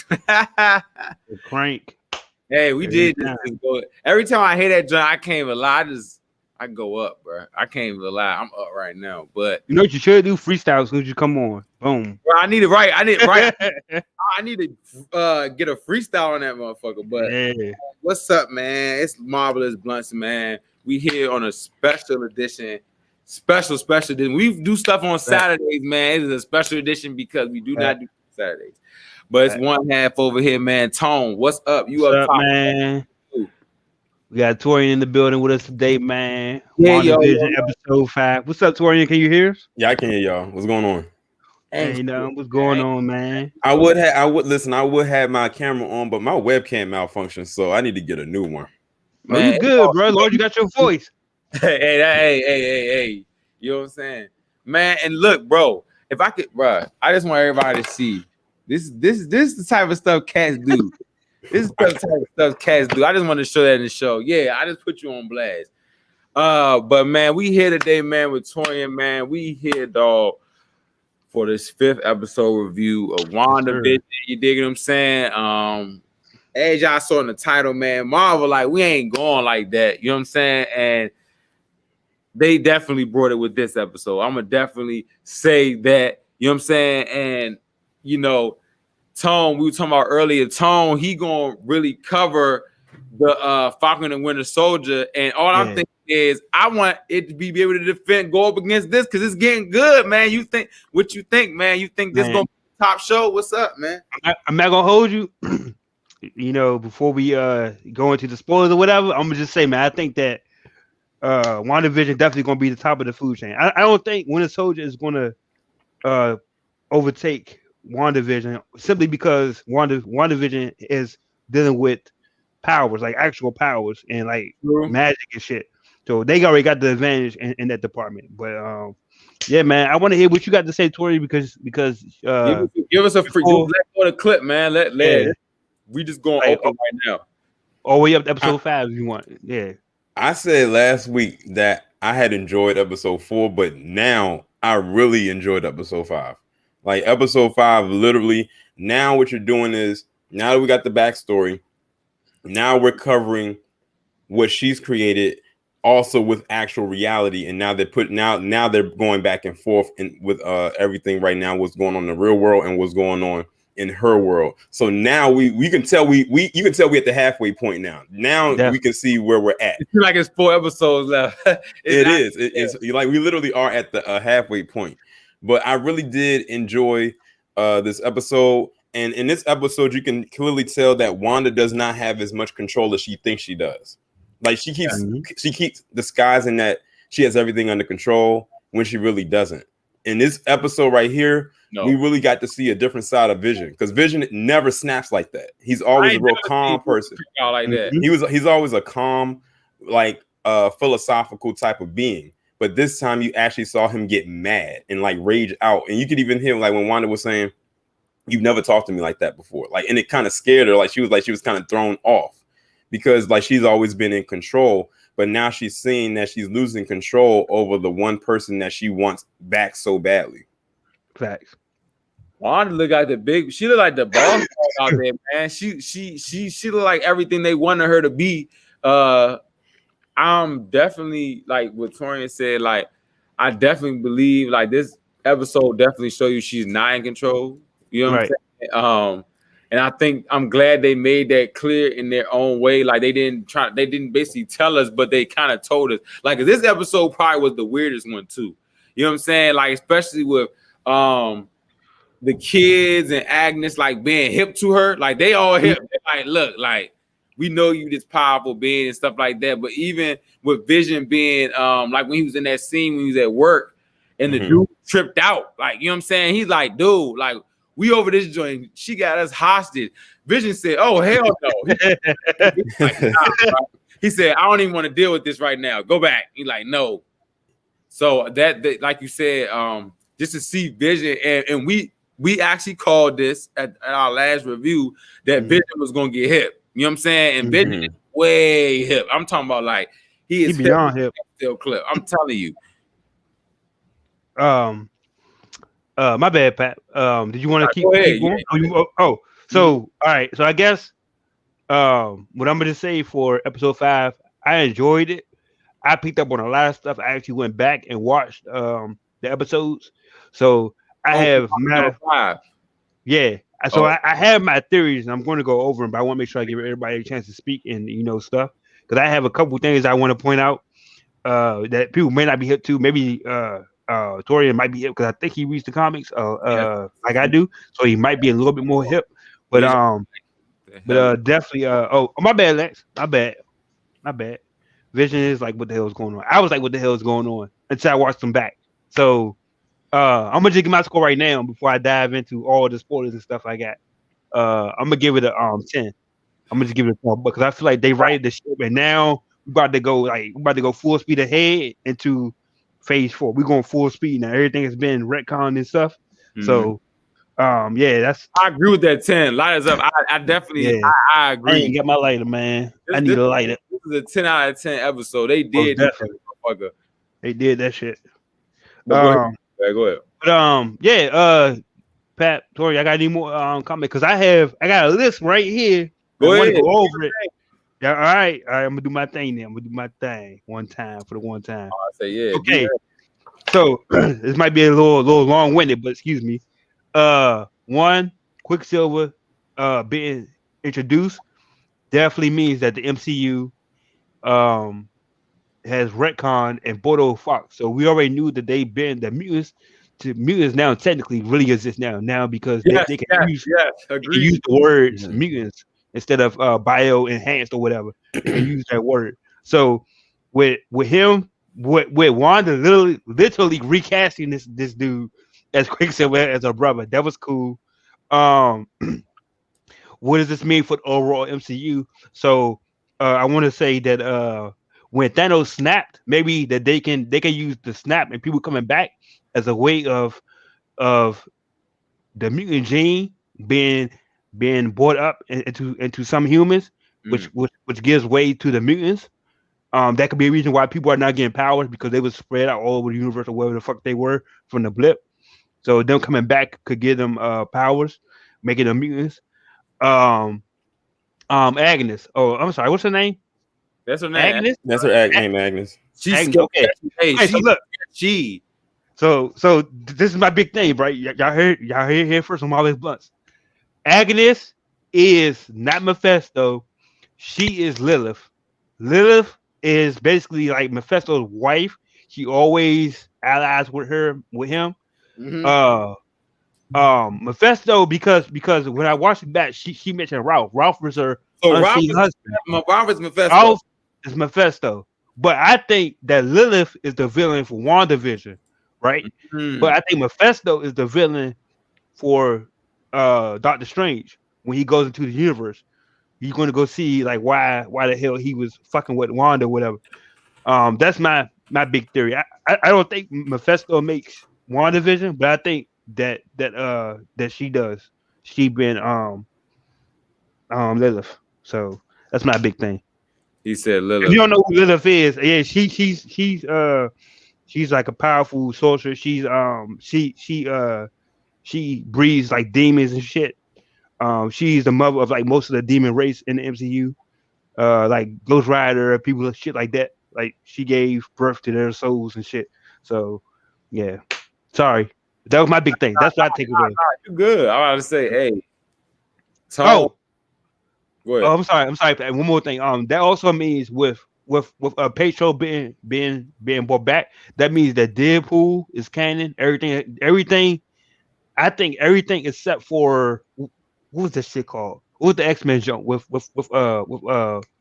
The crank. Hey, we did just go. Every time I hear that joint, I can't even lie. I go up, bro. I can't even lie. I'm up right now. But you know what you should do? Freestyle as soon as you come on. Boom. Bro, I need to write. I need to get a freestyle on that motherfucker. But what's up, man? It's Marvelous Bluntz, man. We here on a special edition. Special edition. We do stuff on Saturdays, man. It is a special edition because we do not do Saturdays. But it's one half over here, man. Tone, what's up? You what's up top, man? We got Torian in the building with us today, man. Yeah, WandaVision episode 5. What's up, Torian? Can you hear us? Yeah, I can hear y'all. What's going on? Hey, what's going on, man? I would have my camera on, but my webcam malfunctioned, so I need to get a new one. Man, you good, bro? Lord, you got your voice. Hey. You know what I'm saying? Man, and look, bro, if I could, bro, I just want everybody to see this is the type of stuff cats do. This is the type of stuff cats do. I just want to show that in the show. Yeah, I just put you on blast. But man, we here today, man, with Torian, man. We here, dog, for this 5th episode review of WandaVision. You dig what I'm saying? As y'all saw in the title, man, Marvel, like, we ain't going like that. You know what I'm saying? And they definitely brought it with this episode. I'm going to definitely say that. You know what I'm saying? And, you know, Tone, we were talking about earlier, Tone, he going to really cover the Falcon and Winter Soldier. And all I'm thinking is I want it to be able to go up against this because it's getting good, man. You think what you think, man? You think this going to be top show? What's up, man? I'm not going to hold you. You know, before we go into the spoilers or whatever, I'm going to just say, man, I think that WandaVision definitely going to be the top of the food chain. I don't think Winter Soldier is going to overtake WandaVision simply because WandaVision is dealing with powers, like actual powers and like magic and shit. So they already got the advantage in that department. But yeah, man, I want to hear what you got to say, Tori, because give us a free let's go to clip, man. Let we just going open right now. All the way up to episode 5 if you want. Yeah. I said last week that I had enjoyed episode 4, but now I really enjoyed episode 5. Like episode 5, literally, now what you're doing is, now that we got the backstory, now we're covering what she's created also with actual reality. And now now they're going back and forth with everything right now, what's going on in the real world and what's going on in her world. So now we can tell you can tell we at the halfway point now. Now we can see where we're at. It's like it's 4 episodes left. It's like we literally are at the halfway point. But I really did enjoy this episode. And in this episode, you can clearly tell that Wanda does not have as much control as she thinks she does. Like she keeps disguising that she has everything under control when she really doesn't. In this episode right here, we really got to see a different side of Vision, because Vision never snaps like that. He's always a real calm person. Like that. He's always a calm, like philosophical type of being. But this time you actually saw him get mad and like rage out. And you could even hear like when Wanda was saying, "You've never talked to me like that before." Like, and it kind of scared her. Like she was kind of thrown off because like she's always been in control. But now she's seeing that she's losing control over the one person that she wants back so badly. Facts. Wanda look like she look like the boss out there, man. She look like everything they wanted her to be. I'm definitely, like what Torian said, like I definitely believe like this episode definitely show you she's not in control. You know what I'm saying? And I think I'm glad they made that clear in their own way. Like they didn't basically tell us, but they kind of told us. Like this episode probably was the weirdest one too. You know what I'm saying? Like especially with the kids and Agnes like being hip to her. Like they all hip. They're like, look, like we know you this powerful being and stuff like that. But even with Vision being like when he was in that scene when he was at work and the dude tripped out, like you know what I'm saying? He's like, dude, like we over this joint. She got us hostage. Vision said, "Oh hell no." Like, nah, he said, "I don't even want to deal with this right now. Go back." He's like, "No." So that like you said, just to see Vision and we actually called this at our last review that Vision was gonna get hip. You know what I'm saying? And Vision is way hip. I'm talking about like he is beyond hip. Still clip. I'm telling you. My bad, Pat. Did you want to keep going? So all right, so I guess what I'm gonna say for episode 5, I enjoyed it. I picked up on a lot of stuff. I actually went back and watched the episodes. So I have my 5. yeah. So I have my theories, and I'm going to go over them. But I want to make sure I give everybody a chance to speak and stuff, because I have a couple things I want to point out that people may not be hip to. Maybe Torian might be hip because I think he reads the comics like I do, so he might be a little bit more hip. But definitely oh my bad, Lex. My bad. Vision is like, what the hell is going on? I was like, what the hell is going on until I watched them back. So I'm gonna just give my score right now before I dive into all the spoilers and stuff I got. I'm gonna give it a 10. I'm gonna just give it a 12 because I feel like they righted the ship, and now we're about to go full speed ahead into phase 4. We're going full speed now. Everything has been retconned and stuff. So yeah, that's I agree with that 10. Light us up. I definitely I agree. I ain't got my lighter, man. I need a lighter. This is a 10 out of 10 episode. They did that, they did that shit. Go ahead. But Pat, Tori, I got any more comment because I got a list right here. Go ahead. Go over it. Yeah, all right. I'm gonna do my thing then. I'm gonna do my thing one time for the one time. I say yeah. Okay. So this might be a little long-winded, but excuse me. One, Quicksilver being introduced definitely means that the MCU has retcon and Bordeaux Fox. So we already knew that they've been the mutants now technically really exist now because they can use the words mutants instead of bio enhanced or whatever. They can use that word. So with him, with Wanda literally recasting this dude as Quicksilver as a brother, that was cool. What does this mean for the overall MCU? So I want to say that when Thanos snapped, maybe that they can use the snap and people coming back as a way of the mutant gene being brought up into some humans, which gives way to the mutants. That could be a reason why people are not getting powers because they was spread out all over the universe or wherever the fuck they were from the blip. So them coming back could give them powers, making them mutants. Agnes. Oh, I'm sorry. What's her name? That's her name. Agnes. That's her name, Agnes. She's okay. Hey, so look. So this is my big thing, right? Y'all heard here first on Molly's Bluntz. Agnes is not Mephisto. She is Lilith. Lilith is basically like Mephisto's wife. She always allies with him. Mephisto because when I watched it back, she mentioned Ralph. Ralph was her unseen husband. Ralph is Mephisto. Ralph is Mephisto. But I think that Lilith is the villain for WandaVision, right? But I think Mephisto is the villain for Doctor Strange when he goes into the universe. He's going to go see like why the hell he was fucking with Wanda or whatever. That's my big theory. I don't think Mephisto makes WandaVision, but I think that she does. She been Lilith. So that's my big thing. He said Lilith. If you don't know who Lilith is, yeah, she's like a powerful sorcerer. She's she breeds like demons and shit. She's the mother of like most of the demon race in the MCU. Like Ghost Rider, people shit like that. Like she gave birth to their souls and shit. So yeah. Sorry. That was my big thing. That's what I take away. You good. I want to say, hey. Go ahead. Oh, I'm sorry. One more thing. That also means with Petro being brought back, that means that Deadpool is canon. Everything. I think everything except for what was that shit called? What was the X-Men jump with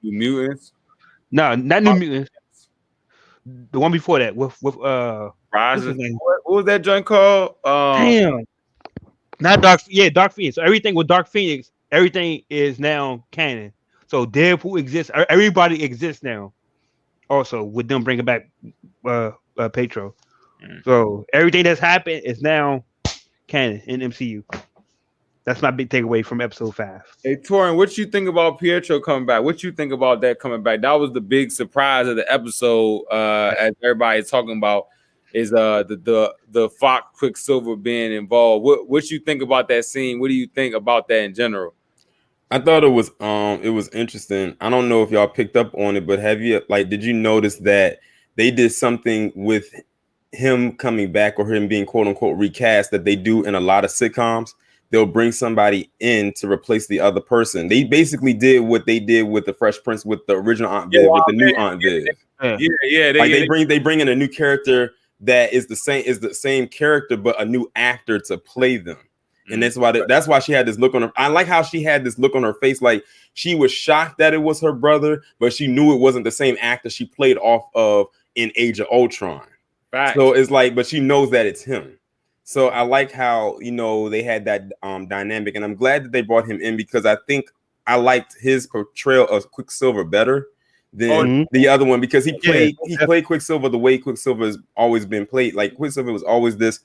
Mutants? No, not New Mutants. The one before that with Rise. What was that joint called? Damn. Not Dark. Yeah, Dark Phoenix. So everything with Dark Phoenix, everything is now canon. So Deadpool exists. Everybody exists now. Also, with them bringing back Petro. So everything that's happened is now canon in MCU. That's my big takeaway from episode 5. Hey, Torin, what you think about Pietro coming back? What you think about that coming back? That was the big surprise of the episode, as everybody's talking about, is the Fox Quicksilver being involved. What you think about that scene? What do you think about that in general? I thought it was interesting. I don't know if y'all picked up on it, but did you notice that they did something with him coming back or him being quote unquote recast that they do in a lot of sitcoms? They'll bring somebody in to replace the other person. They basically did what they did with the Fresh Prince with the original Aunt Viv, with the new Aunt Viv. They bring in a new character that is the same character, but a new actor to play them. And that's why she had this look on her. I like how she had this look on her face, like she was shocked that it was her brother, but she knew it wasn't the same actor she played off of in Age of Ultron. Right. So it's like, but she knows that it's him. So I like how, they had that dynamic, and I'm glad that they brought him in because I think I liked his portrayal of Quicksilver better than the other one because he played Quicksilver the way Quicksilver has always been played. Like Quicksilver was always this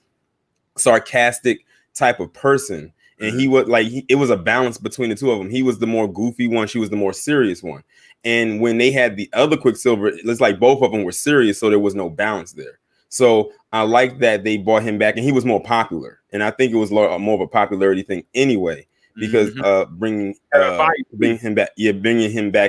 sarcastic type of person, and he was like it was a balance between the two of them. He was the more goofy one, she was the more serious one. And when they had the other Quicksilver, it's like both of them were serious, so there was no balance there. So I like that they brought him back, and he was more popular. And I think it was more of a popularity thing anyway, because bringing him back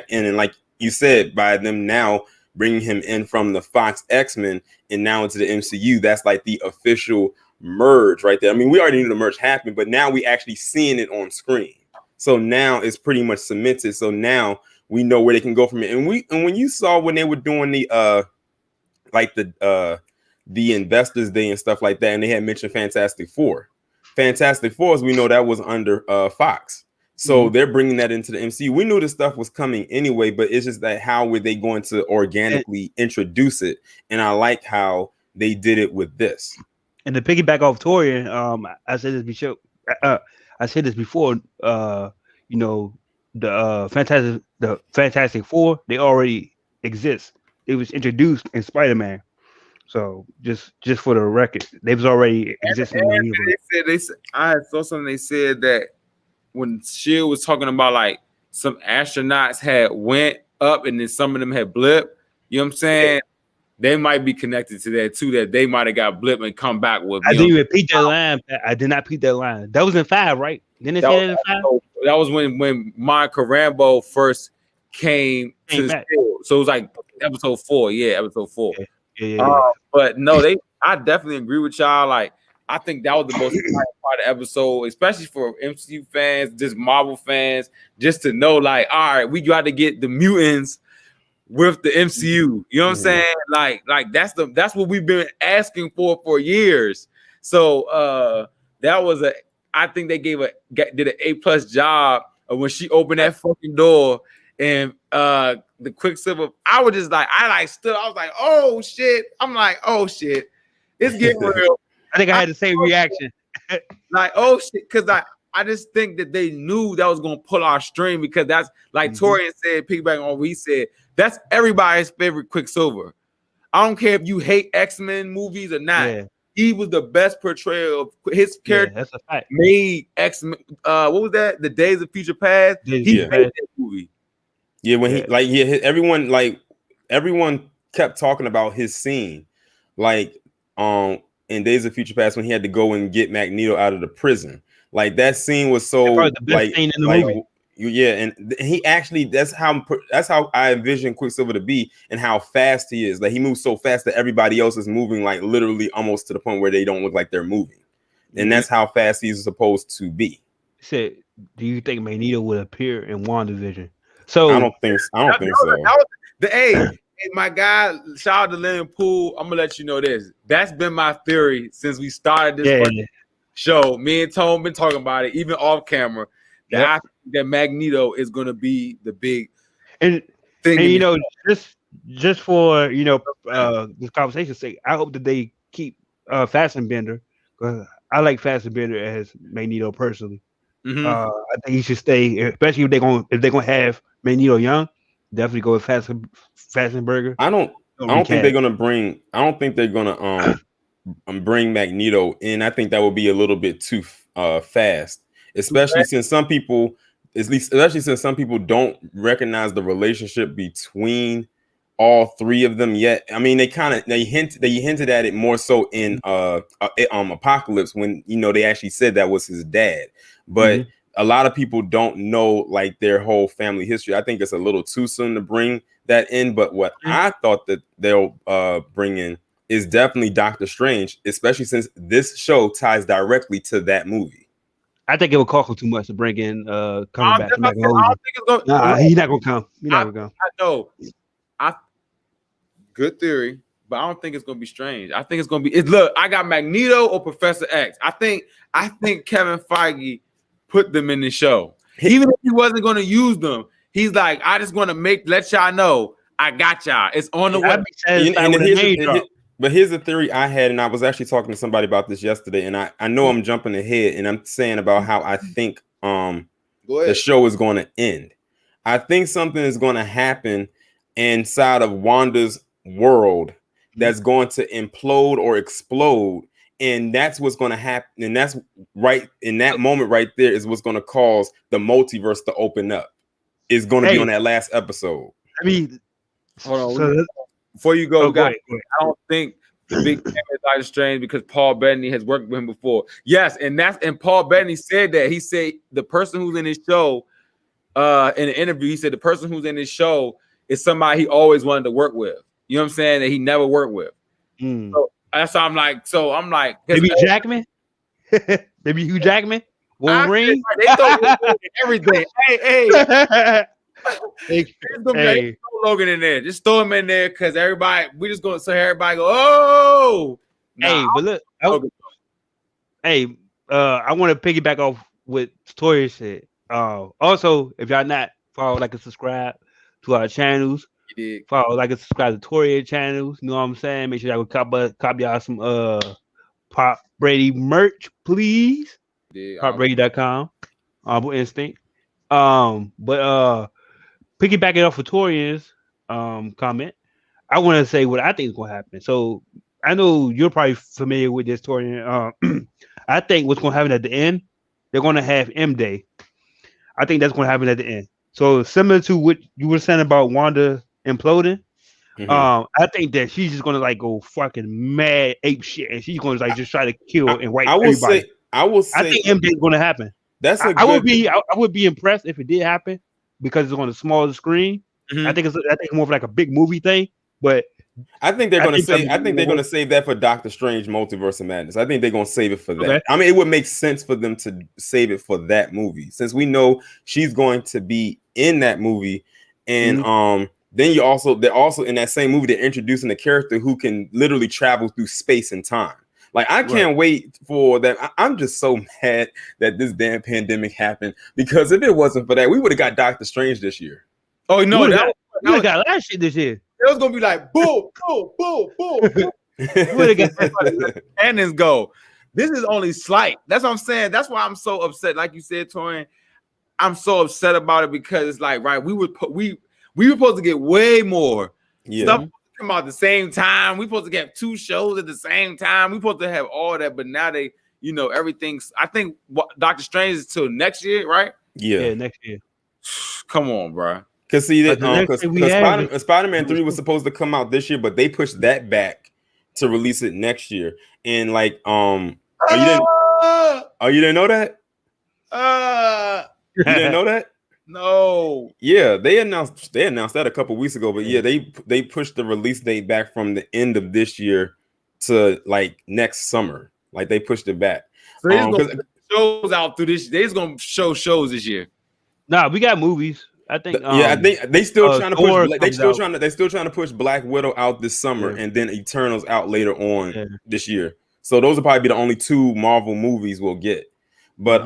in, and like you said, by them now bringing him in from the Fox X-Men and now into the MCU, that's like the official merge right there. I mean, we already knew the merge happened, but now we actually seeing it on screen. So now it's pretty much cemented. So now we know where they can go from it. And when you saw when they were doing the Investors Day and stuff like that, and they had mentioned Fantastic Four, as we know that was under Fox. So they're bringing that into the MCU. We knew this stuff was coming anyway, but it's just that how were they going to organically introduce it? And I like how they did it with this. And to piggyback off Torian, I said this before. The Fantastic Four, they already exist. It was introduced in Spider-Man. So just for the record, they was already existing. I saw something. They said that when Shield was talking about like some astronauts had went up and then some of them had blipped. You know what I'm saying? Yeah. They might be connected to that too. That they might have got blipped and come back with. I didn't repeat that line. I did not repeat that line. That was in 5, right? Didn't it say that in 5? That was when Monica Rambeau first came to the Shield. So it was like episode 4. Yeah, episode 4. Yeah. But no, I definitely agree with y'all. Like, I think that was the most important part of the episode, especially for MCU fans, just Marvel fans, just to know, like, all right, we got to get the mutants with the MCU. You know what I'm saying? Like that's what we've been asking for years. So that was I think they did an A+ job of when she opened that fucking door and the Quicksilver. I was just like, stood. I was like, oh shit. I'm like, oh shit. It's getting real. I think I had the same reaction. Like, oh shit, because I just think that they knew that was gonna pull our string because that's like Torian said, piggyback on what he said, that's everybody's favorite Quicksilver. I don't care if you hate X-Men movies or not. Yeah. He was the best portrayal of his character. That's a fact. Made X-Men. What was that? The Days of Future Past. He made that movie. Yeah, when everyone kept talking about his scene, like in Days of Future Past when he had to go and get Magneto out of the prison. Like that scene was so the best scene in the movie. Yeah, and he actually that's how I envision Quicksilver to be and how fast he is. Like he moves so fast that everybody else is moving like literally almost to the point where they don't look like they're moving. And that's how fast he's supposed to be. Said, do you think Magneto would appear in WandaVision? So I don't think so. Hey, my guy, shout out to Lennon Poole. I'm gonna let you know this. That's been my theory since we started this show. Me and Tone been talking about it, even off camera. That Magneto is gonna be the big thing. And just for this conversation's sake, I hope that they keep Fassbender, because I like Fassbender as Magneto personally. I think he should stay, especially if they're gonna have Magneto young. Definitely go with Fassbender. I don't think they're gonna bring Magneto in. I think that would be a little bit too fast, especially since some people don't recognize the relationship between all three of them yet. I mean, they hinted at it more so in Apocalypse when they actually said that was his dad. But a lot of people don't know like their whole family history. I think it's a little too soon to bring that in. But what I thought that they'll bring in is definitely Doctor Strange, especially since this show ties directly to that movie. I think it would cost him too much to bring in coming back. I don't think it's gonna. Nah, he's not gonna come. He's not gonna come. I know. Good theory, but I don't think it's gonna be Strange. I think it's gonna be. Look, I got Magneto or Professor X. I think Kevin Feige put them in the show, even if he wasn't gonna use them. He's like, I just want to let y'all know I got y'all. It's on the way. But here's the theory I had, and I was actually talking to somebody about this yesterday, and I know I'm jumping ahead, and I'm saying about how I think the show is going to end. I think something is going to happen inside of Wanda's world that's going to implode or explode, and that's what's going to happen. And that's right in that moment right there is what's going to cause the multiverse to open up. It's going to be on that last episode. I mean, hold on. Before you go, guys, I don't think the big thing is Doctor Strange because Paul Bettany has worked with him before. Yes, and Paul Bettany said that. He said the person who's in his show, in an interview, he said the person who's in his show is somebody he always wanted to work with. You know what I'm saying? That he never worked with. So that's how I'm like, maybe Jackman, maybe Hugh Jackman, Wolverine. They throw everything. Hey. Logan in there. Just throw him in there because we just going to say everybody go, oh. Hey, but look. I want to piggyback off what Toya said. Also, if y'all not follow, like, and subscribe to our channels. Follow, like, and subscribe to Toya channels. You know what I'm saying? Make sure y'all go copy y'all some Pop Brady merch, please. PopBrady.com. Instinct. But piggybacking off of Torian's comment, I want to say what I think is going to happen. So I know you're probably familiar with this, Torian. I think what's going to happen at the end, they're going to have M Day. I think that's going to happen at the end. So similar to what you were saying about Wanda imploding, I think that she's just going to like go fucking mad ape shit, and she's going to like just try to kill and wipe everybody. I think M Day is going to happen. I would be impressed if it did happen because it's on a smaller screen. I think it's more of like a big movie thing, but I think they're going to save that for Doctor Strange Multiverse of Madness. I think they're going to save it for that. Okay. I mean, it would make sense for them to save it for that movie since we know she's going to be in that movie, and then they're also in that same movie they're introducing a character who can literally travel through space and time. Like, I can't wait for that. I'm just so mad that this damn pandemic happened because if it wasn't for that, we would have got Doctor Strange this year. Oh no, we would have got that shit this year. It was gonna be like boom, boom, boom, boom. We would have got cannons go. This is only slight. That's what I'm saying. That's why I'm so upset. Like you said, Torian, I'm so upset about it because it's like, right, we were supposed to get way more stuff. Come out at the same time. We're supposed to get 2 shows at the same time. We're supposed to have all that, but now they, everything's. I think Doctor Strange is till next year, right? Yeah, next year. Come on, bro. Because see that Spider-Man 3 was supposed to come out this year, but they pushed that back to release it next year. And like, you didn't know that? You didn't know that? No. Yeah, they announced that a couple weeks ago, but yeah, they pushed the release date back from the end of this year to like next summer. Like they pushed it back. So they're gonna shows out through this. They're gonna show shows this year. Nah, we got movies. I think. I think they still trying to push. They're still trying to push Black Widow out this summer, and then Eternals out later on this year. So those will probably be the only 2 Marvel movies we'll get. But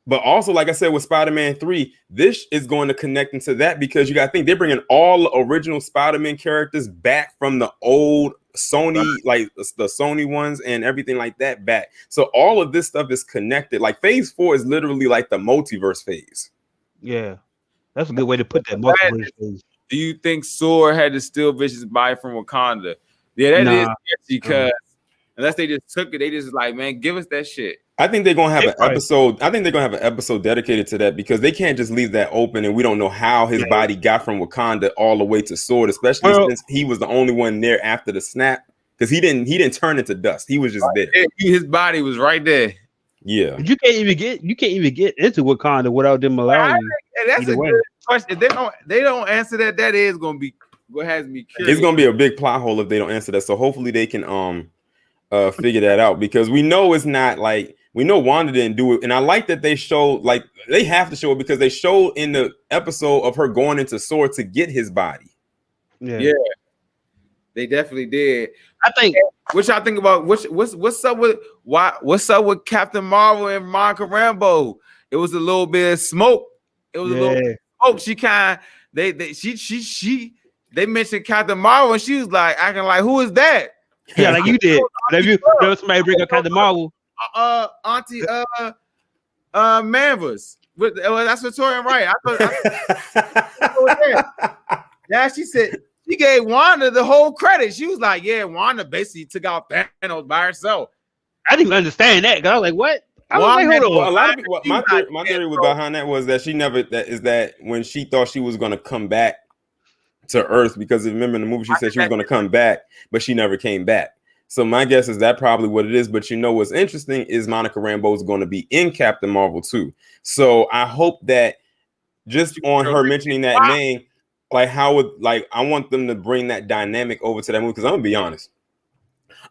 But also, like I said, with Spider-Man 3, this is going to connect into that because you got to think they're bringing all the original Spider-Man characters back from the old Sony, like the Sony ones and everything like that back. So all of this stuff is connected. Like Phase 4 is literally like the multiverse phase. Yeah, that's a good way to put that. Multiverse phase. Do you think SWORD had to steal Vision's body from Wakanda? Yeah, that is because unless they just took it, they just like, man, give us that shit. I think they're gonna have an episode. I think they're gonna have an episode dedicated to that because they can't just leave that open and we don't know how his body got from Wakanda all the way to SWORD, especially since he was the only one there after the snap. Because he didn't turn into dust. He was just there. His body was right there. Yeah. But you can't even get into Wakanda without them allowing you. And that's Either a way. good question. If they don't answer that, that is gonna be what has me curious. It's gonna be a big plot hole if they don't answer that. So hopefully they can figure that out, because we know it's not like, we know Wanda didn't do it, and I like that they showed, like, they have to show it because they showed in the episode of her going into Sword to get his body. Yeah, they definitely did. I think. What y'all think about what's up with Captain Marvel and Monica Rambeau? It was a little bit of smoke. It was a little bit of smoke. They mentioned Captain Marvel and she was like acting like, who is that? Yeah, like you did. Whenever somebody bring up Captain Marvel. Auntie Manvers. That's Victoria, right? Yeah, she said she gave Wanda the whole credit. She was like, yeah, Wanda basically took out Thanos by herself. I didn't even understand that because I was like, what? I was like, hold on. Well, a lot of people, my theory behind that was that that when she thought she was going to come back to Earth, because remember in the movie she said she was going to come back, but she never came back. So my guess is that probably what it is. But you know what's interesting is Monica Rambeau is going to be in Captain Marvel too. So I hope that just on her mentioning that name, like I want them to bring that dynamic over to that movie. Because I'm gonna be honest,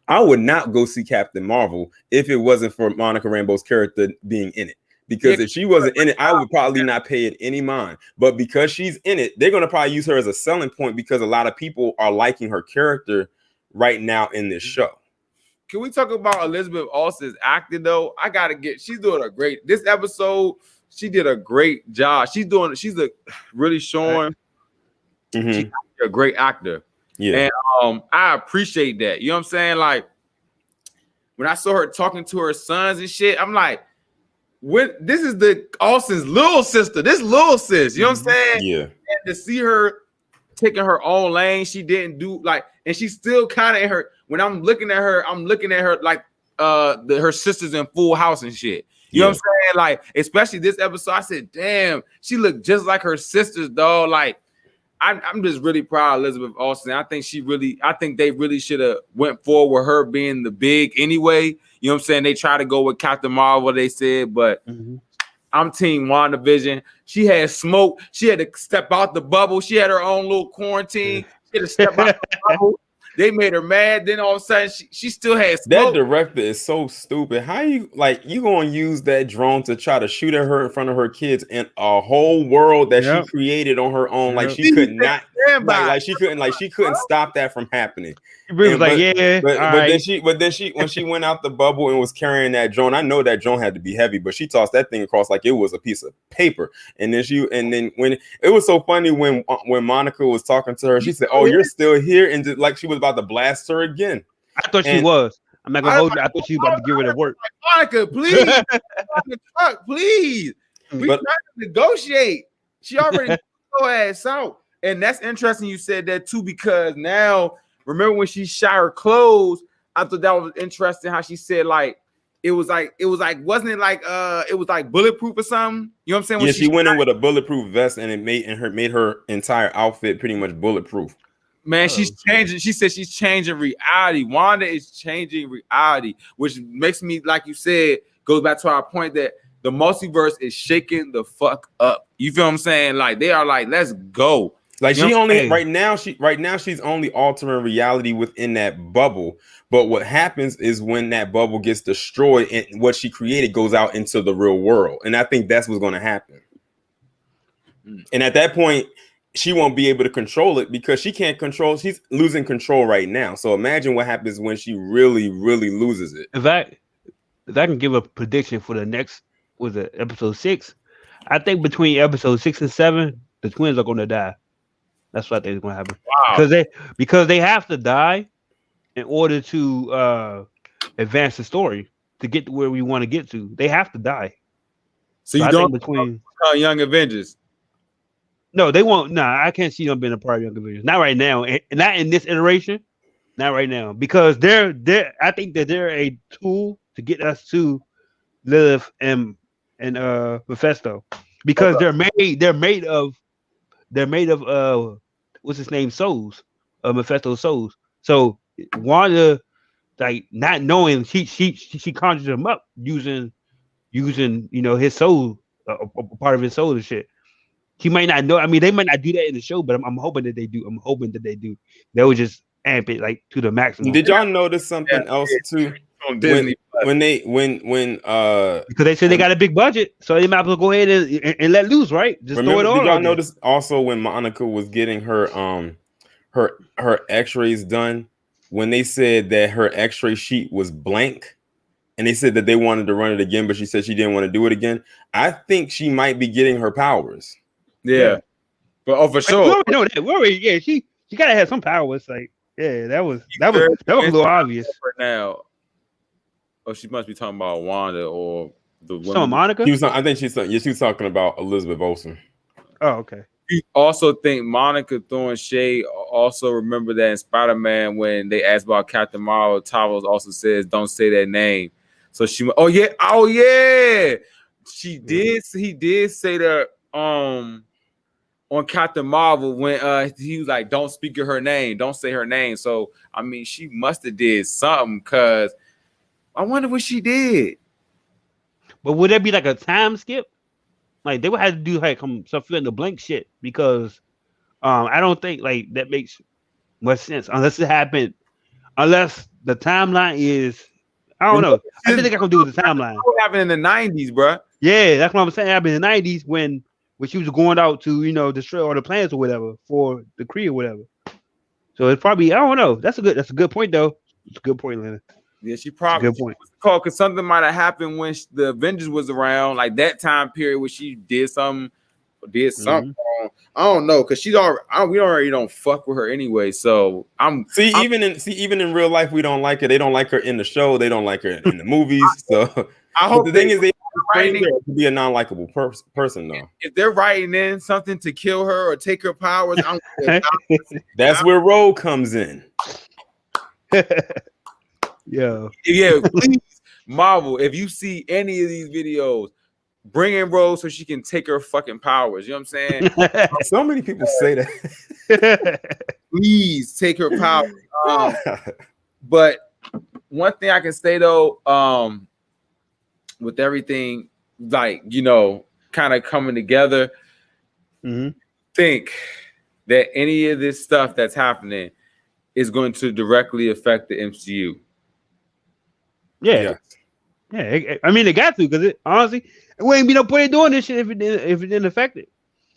I would not go see Captain Marvel if it wasn't for Monica Rambeau's character being in it. Because if she wasn't in it, I would probably not pay it any mind. But because she's in it, they're gonna probably use her as a selling point because a lot of people are liking her character right now in this show. Can we talk about Elizabeth Olsen's acting though? She's doing this episode. She did a great job. She's really showing she's a great actor. Yeah. And I appreciate that. You know what I'm saying? Like when I saw her talking to her sons and shit, I'm like, this is the Olsen's little sister, this little sis, you know what I'm saying? Yeah. And to see her taking her own lane, she didn't do and she's still kind of in her. When I'm looking at her like her sisters in Full House and shit. You know what I'm saying? Like, especially this episode, I said, damn, she looked just like her sisters, though. Like, I'm just really proud of Elizabeth Olsen. I think they really should have went forward with her being the big anyway. You know what I'm saying? They try to go with Captain Marvel, they said, but I'm team WandaVision. She had smoke. She had to step out the bubble. She had her own little quarantine. She had to step out the bubble. They made her mad. Then all of a sudden, she still has smoke. That director is so stupid. How you gonna use that drone to try to shoot at her in front of her kids in a whole world that she created on her own? Like she could not, she couldn't stop that from happening. But then she when she went out the bubble and was carrying that drone, I know that drone had to be heavy, but she tossed that thing across like it was a piece of paper. And then when it was so funny when Monica was talking to her, she said, "Oh, you're still here," and just, like she was about to blast her again. I thought she was. I'm not gonna hold you. I thought she was about to get rid of work. Monica, please, please. We trying to negotiate. She already her ass out, and that's interesting. You said that too because now. Remember when she shot her clothes? I thought that was interesting how she said it was like wasn't it like it was like bulletproof or something? You know what I'm saying? When she went in with a bulletproof vest and it made her entire outfit pretty much bulletproof. Man, she's changing. She said she's changing reality. Wanda is changing reality, which makes me, like you said, goes back to our point that the multiverse is shaking the fuck up. You feel what I'm saying? Like they are like, let's go. Like right now she's only altering reality within that bubble. But what happens is when that bubble gets destroyed and what she created goes out into the real world. And I think that's what's going to happen. And at that point, she won't be able to control it because she's losing control right now. So imagine what happens when she really, really loses it. If I can give a prediction for the next, episode 6, I think between episode 6 and 7, the twins are going to die. That's what I think is going to happen. Wow. Because they have to die in order to advance the story to get to where we want to get to. They have to die. So you don't between Young Avengers. No, they won't. Nah, I can't see them being a part of Young Avengers. Not right now. Not in this iteration. Not right now. Because I think that they're a tool to get us to Lilith and Mephisto. Because they're made of what's his name, souls, Mephisto's souls. So Wanda, like not knowing, she conjures them up using using his soul, a part of his soul and shit. He might not know. I mean, they might not do that in the show, but I'm hoping that they do. I'm hoping that they do. They would just amp it like to the maximum. Did y'all notice something else too? On Disney. When because they said they got a big budget, so they might as well go ahead and let loose, right? Just throw it all. Did y'all notice also when Monica was getting her X-rays done, when they said that her X-ray sheet was blank, and they said that they wanted to run it again, but she said she didn't want to do it again. I think she might be getting her powers. Yeah. But for sure. Yeah, she gotta have some powers. Like, yeah, that was a little obvious. Now. Oh, she must be talking about Wanda or the woman. Some Monica? I think she was talking about Elizabeth Olsen. Oh, okay. You also think Monica throwing shade. Also remember that in Spider-Man when they asked about Captain Marvel, Talos also says, "Don't say that name." So she went, oh yeah. He did say that on Captain Marvel when he was like, "Don't speak of her name, don't say her name." So I mean, she must have did something because I wonder what she did. But would there be like a time skip? Like they would have to do like some fill in the blank shit because I don't think like that makes much sense unless it happened. Unless the timeline is, I don't know. I think they got to do with the timeline. What happened in the 90s, bro? Yeah, that's what I'm saying. Happened in the 90s when she was going out to destroy all the planets or whatever for the Kree or whatever. So it's probably, I don't know. That's a good point though. It's a good point, Leonard. Yeah, she probably was called because something might have happened when the Avengers was around, like that time period where she did something wrong. I don't know because we already don't fuck with her anyway. So even in real life we don't like her. They don't like her in the show. They don't like her in the movies. So I hope the thing is they frame her to be a non-likable person though. If they're writing in something to kill her or take her powers, that's where Rogue comes in. Yeah, please, Marvel, if you see any of these videos, bring in Rose so she can take her fucking powers. You know what I'm saying? So many people say that. Please take her powers. But one thing I can say though, with everything like kind of coming together, think that any of this stuff that's happening is going to directly affect the MCU. Yeah. I mean, they got to because honestly, it wouldn't be no point in doing this shit if it didn't affect it.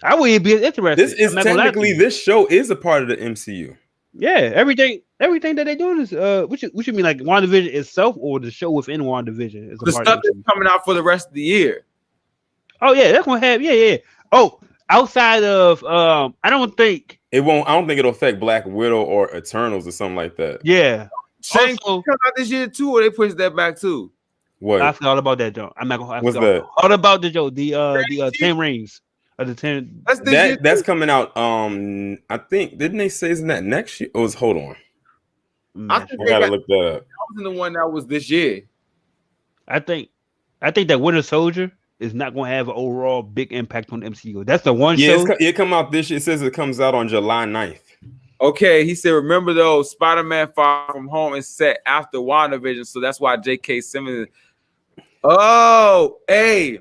I wouldn't be interested. This show is a part of the MCU. Yeah, everything that they doing is what you mean like WandaVision itself or the show within WandaVision is the stuff that's coming out for the rest of the year. Oh yeah, that's gonna have Oh, outside of I don't think it'll affect Black Widow or Eternals or something like that. Yeah. Shang come out this year too, or they pushed that back too. What? I forgot all about that, Joe. I'm not gonna. What's that? All about the Joe. The 10 rings of the 10. That's coming out. I think didn't they say isn't that next year? Hold on. I gotta look that up. That wasn't the one that was this year. I think that Winter Soldier is not going to have an overall big impact on the MCU. That's the one show. It come out this year. It says it comes out on July 9th. Okay, he said, remember though, Spider-Man Far From Home is set after WandaVision, so that's why J.K. Simmons. Oh, hey,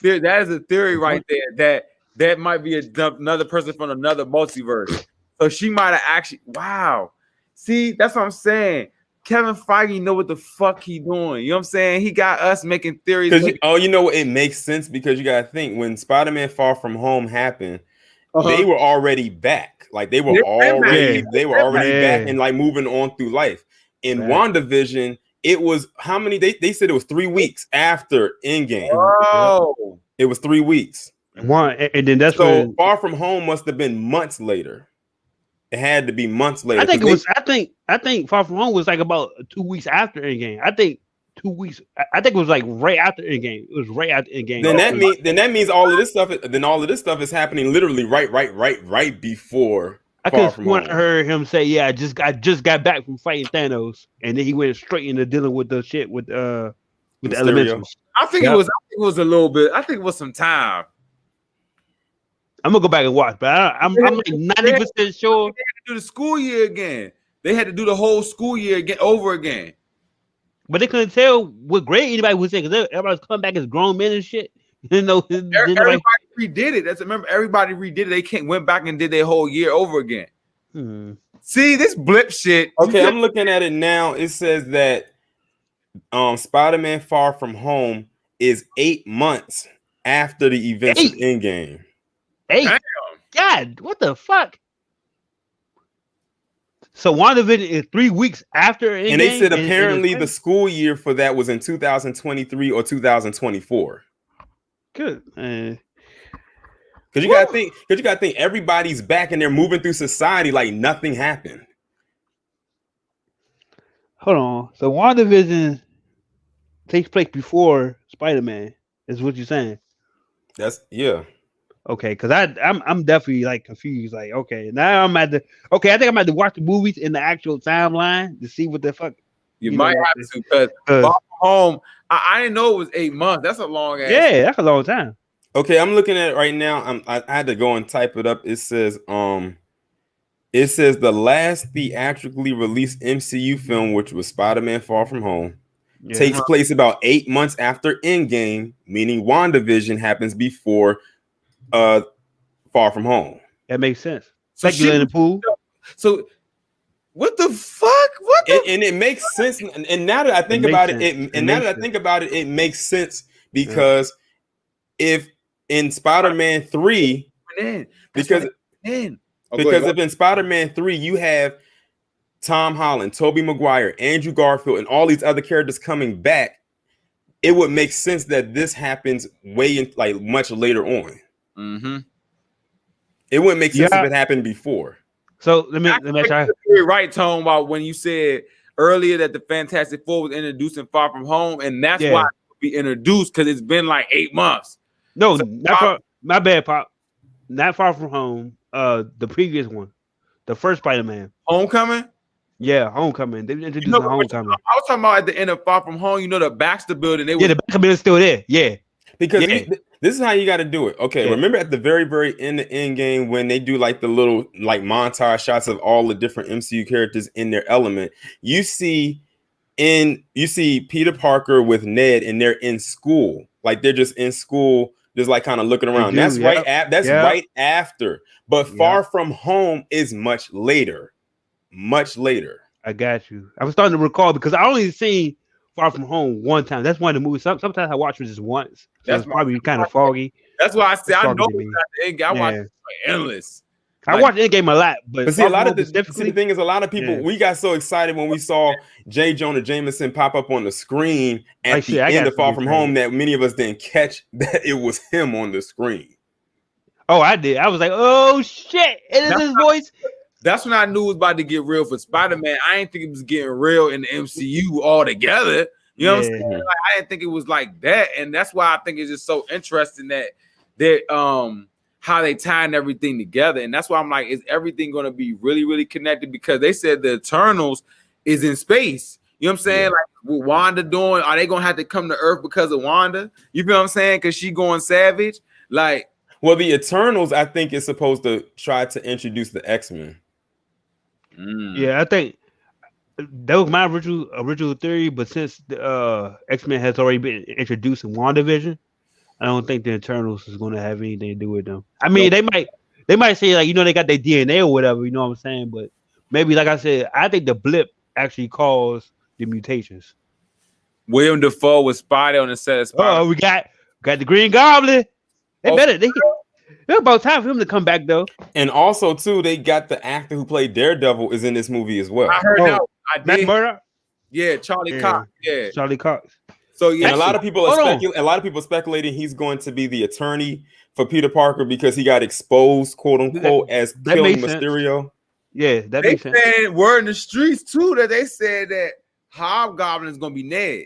that is a theory right there that might be another person from another multiverse. So she might have actually. Wow, see, that's what I'm saying. Kevin Feige know what the fuck he doing. You know what I'm saying? He got us making theories. It makes sense because you got to think when Spider-Man Far From Home happened, they were already back. Like they were already back and like moving on through life. In WandaVision, it was how many? They said it was 3 weeks after Endgame. Oh, it was 3 weeks. And then that's so Far From Home must have been months later. It had to be months later. I think it was. I think Far From Home was like about 2 weeks after Endgame. I think 2 weeks. I think it was like right after Endgame. It was right after Endgame. Then that means all of this stuff. Then all of this stuff is happening literally right before. I could have heard him say, "Yeah, I just got back from fighting Thanos," and then he went straight into dealing with the shit with the elementals. I think it was a little bit. I think it was some time. I'm gonna go back and watch, but I'm like 90% sure. They had to do the school year again. They had to do the whole school year again over again. But they couldn't tell what grade anybody was in because everybody's coming back as grown men and shit. Everybody redid it. Remember, everybody redid it. They went back and did their whole year over again. See this blip shit. Okay, I'm looking at it now. It says that Spider-Man Far From Home is 8 months after the events of Endgame. 8. Damn. God, what the fuck? So WandaVision is 3 weeks after Endgame? And they said apparently the school year for that was in 2023 or 2024. Good. Because you gotta think everybody's back and they're moving through society like nothing happened. Hold on. So WandaVision takes place before Spider-Man, is what you're saying? Yeah. Okay, because I'm definitely like confused. Like, okay, now I think I'm at to watch the movies in the actual timeline to see what the fuck. You might have to, because Far From Home, I didn't know it was 8 months. That's a long ass. Yeah, that's a long time. Okay, I'm looking at it right now. I had to go and type it up. It says the last theatrically released MCU film, which was Spider-Man Far From Home, takes place about 8 months after Endgame, meaning WandaVision happens before Far From Home. That makes sense. So like in the pool. So what the fuck? And it makes sense. And now that I think about it, it makes sense because if in Spider-Man 3, because if in Spider-Man 3 you have Tom Holland, Tobey Maguire, Andrew Garfield, and all these other characters coming back, it would make sense that this happens much later on. Mm-hmm. It wouldn't make sense if it happened before. So let me try. You're right, Tone, about when you said earlier that the Fantastic Four was introduced in Far From Home, and that's why it would be introduced, because it's been like 8 months. No, my bad, Pop. Not Far From Home. The previous one, the first Spider-Man, Homecoming. Yeah, Homecoming. They introduced the Homecoming. I was talking about at the end of Far From Home. The Baxter Building. The Baxter Building is still there. Yeah, because this is how you got to do it. Okay, remember at the very, very end of Endgame when they do like the little like montage shots of all the different MCU characters in their element. You see Peter Parker with Ned, and they're in school. Like they're just in school, just like kind of looking around. That's right. Right after. But Far From Home is much later. Much later. I got you. I was starting to recall because I only seen Far From Home one time. That's one of the movies. Sometimes I watch it just once. So it's probably kind of foggy. That's why I say I know I watch it endless. I watch Endgame a lot, but see, the thing is, a lot of people we got so excited when we saw J. Jonah Jameson pop up on the screen at the end of Far From Home that many of us didn't catch that it was him on the screen. Oh, I did. I was like, oh shit! It is his voice. That's when I knew it was about to get real for Spider-Man. I didn't think it was getting real in the MCU altogether. You know what I'm saying? Like, I didn't think it was like that, and that's why I think it's just so interesting that how they tying everything together, and that's why I'm like, is everything going to be really, really connected? Because they said the Eternals is in space. You know what I'm saying? Like, what Wanda doing? Are they going to have to come to Earth because of Wanda? You feel what I'm saying? Because she going savage, like. Well, the Eternals, I think, is supposed to try to introduce the X-Men. Yeah, I think that was my original theory, but since the X-Men has already been introduced in WandaVision, I don't think the Eternals is going to have anything to do with them. I mean, they might say like, they got their DNA or whatever, you know what I'm saying? But maybe, like I said, I think the blip actually caused the mutations. William Dafoe was spotted on the set of Spider-Man. Oh, we got the Green Goblin. It's about time for him to come back, though. And also, too, they got the actor who played Daredevil is in this movie as well. I heard that. I did. Murdoch? Yeah, Charlie Cox. Yeah, Charlie Cox. So yeah, and a lot of people are speculating he's going to be the attorney for Peter Parker because he got exposed, quote unquote, as killing Mysterio. Sense. Yeah, that makes sense. They said word in the streets too that they said that Hobgoblin is gonna be Ned.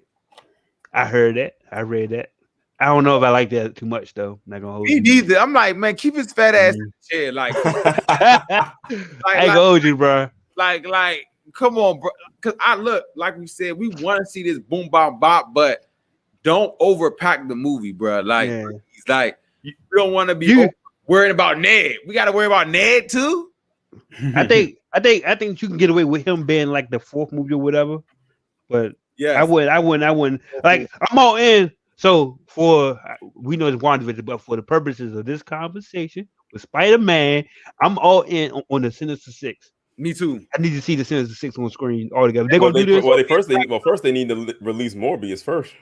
I heard that. I read that. I don't know if I like that too much though. I'm not gonna hold you. Neither. I'm like, man, keep his fat ass in the chair. Like, I ain't gonna hold you, bro. Like, come on, bro. Because I look, like we said, we want to see this boom bop bop, but don't overpack the movie, bro. Like, he's like, you don't want to be worried about Ned. We got to worry about Ned too. I think you can get away with him being like the fourth movie or whatever, but Yes. I wouldn't. Like, I'm all in. So we know it's WandaVision, but for the purposes of this conversation with Spider-Man, I'm all in on the Sinister Six. Me too. I need to see the Sinister Six on screen all together. They're gonna do this. First they need to release Morbius first.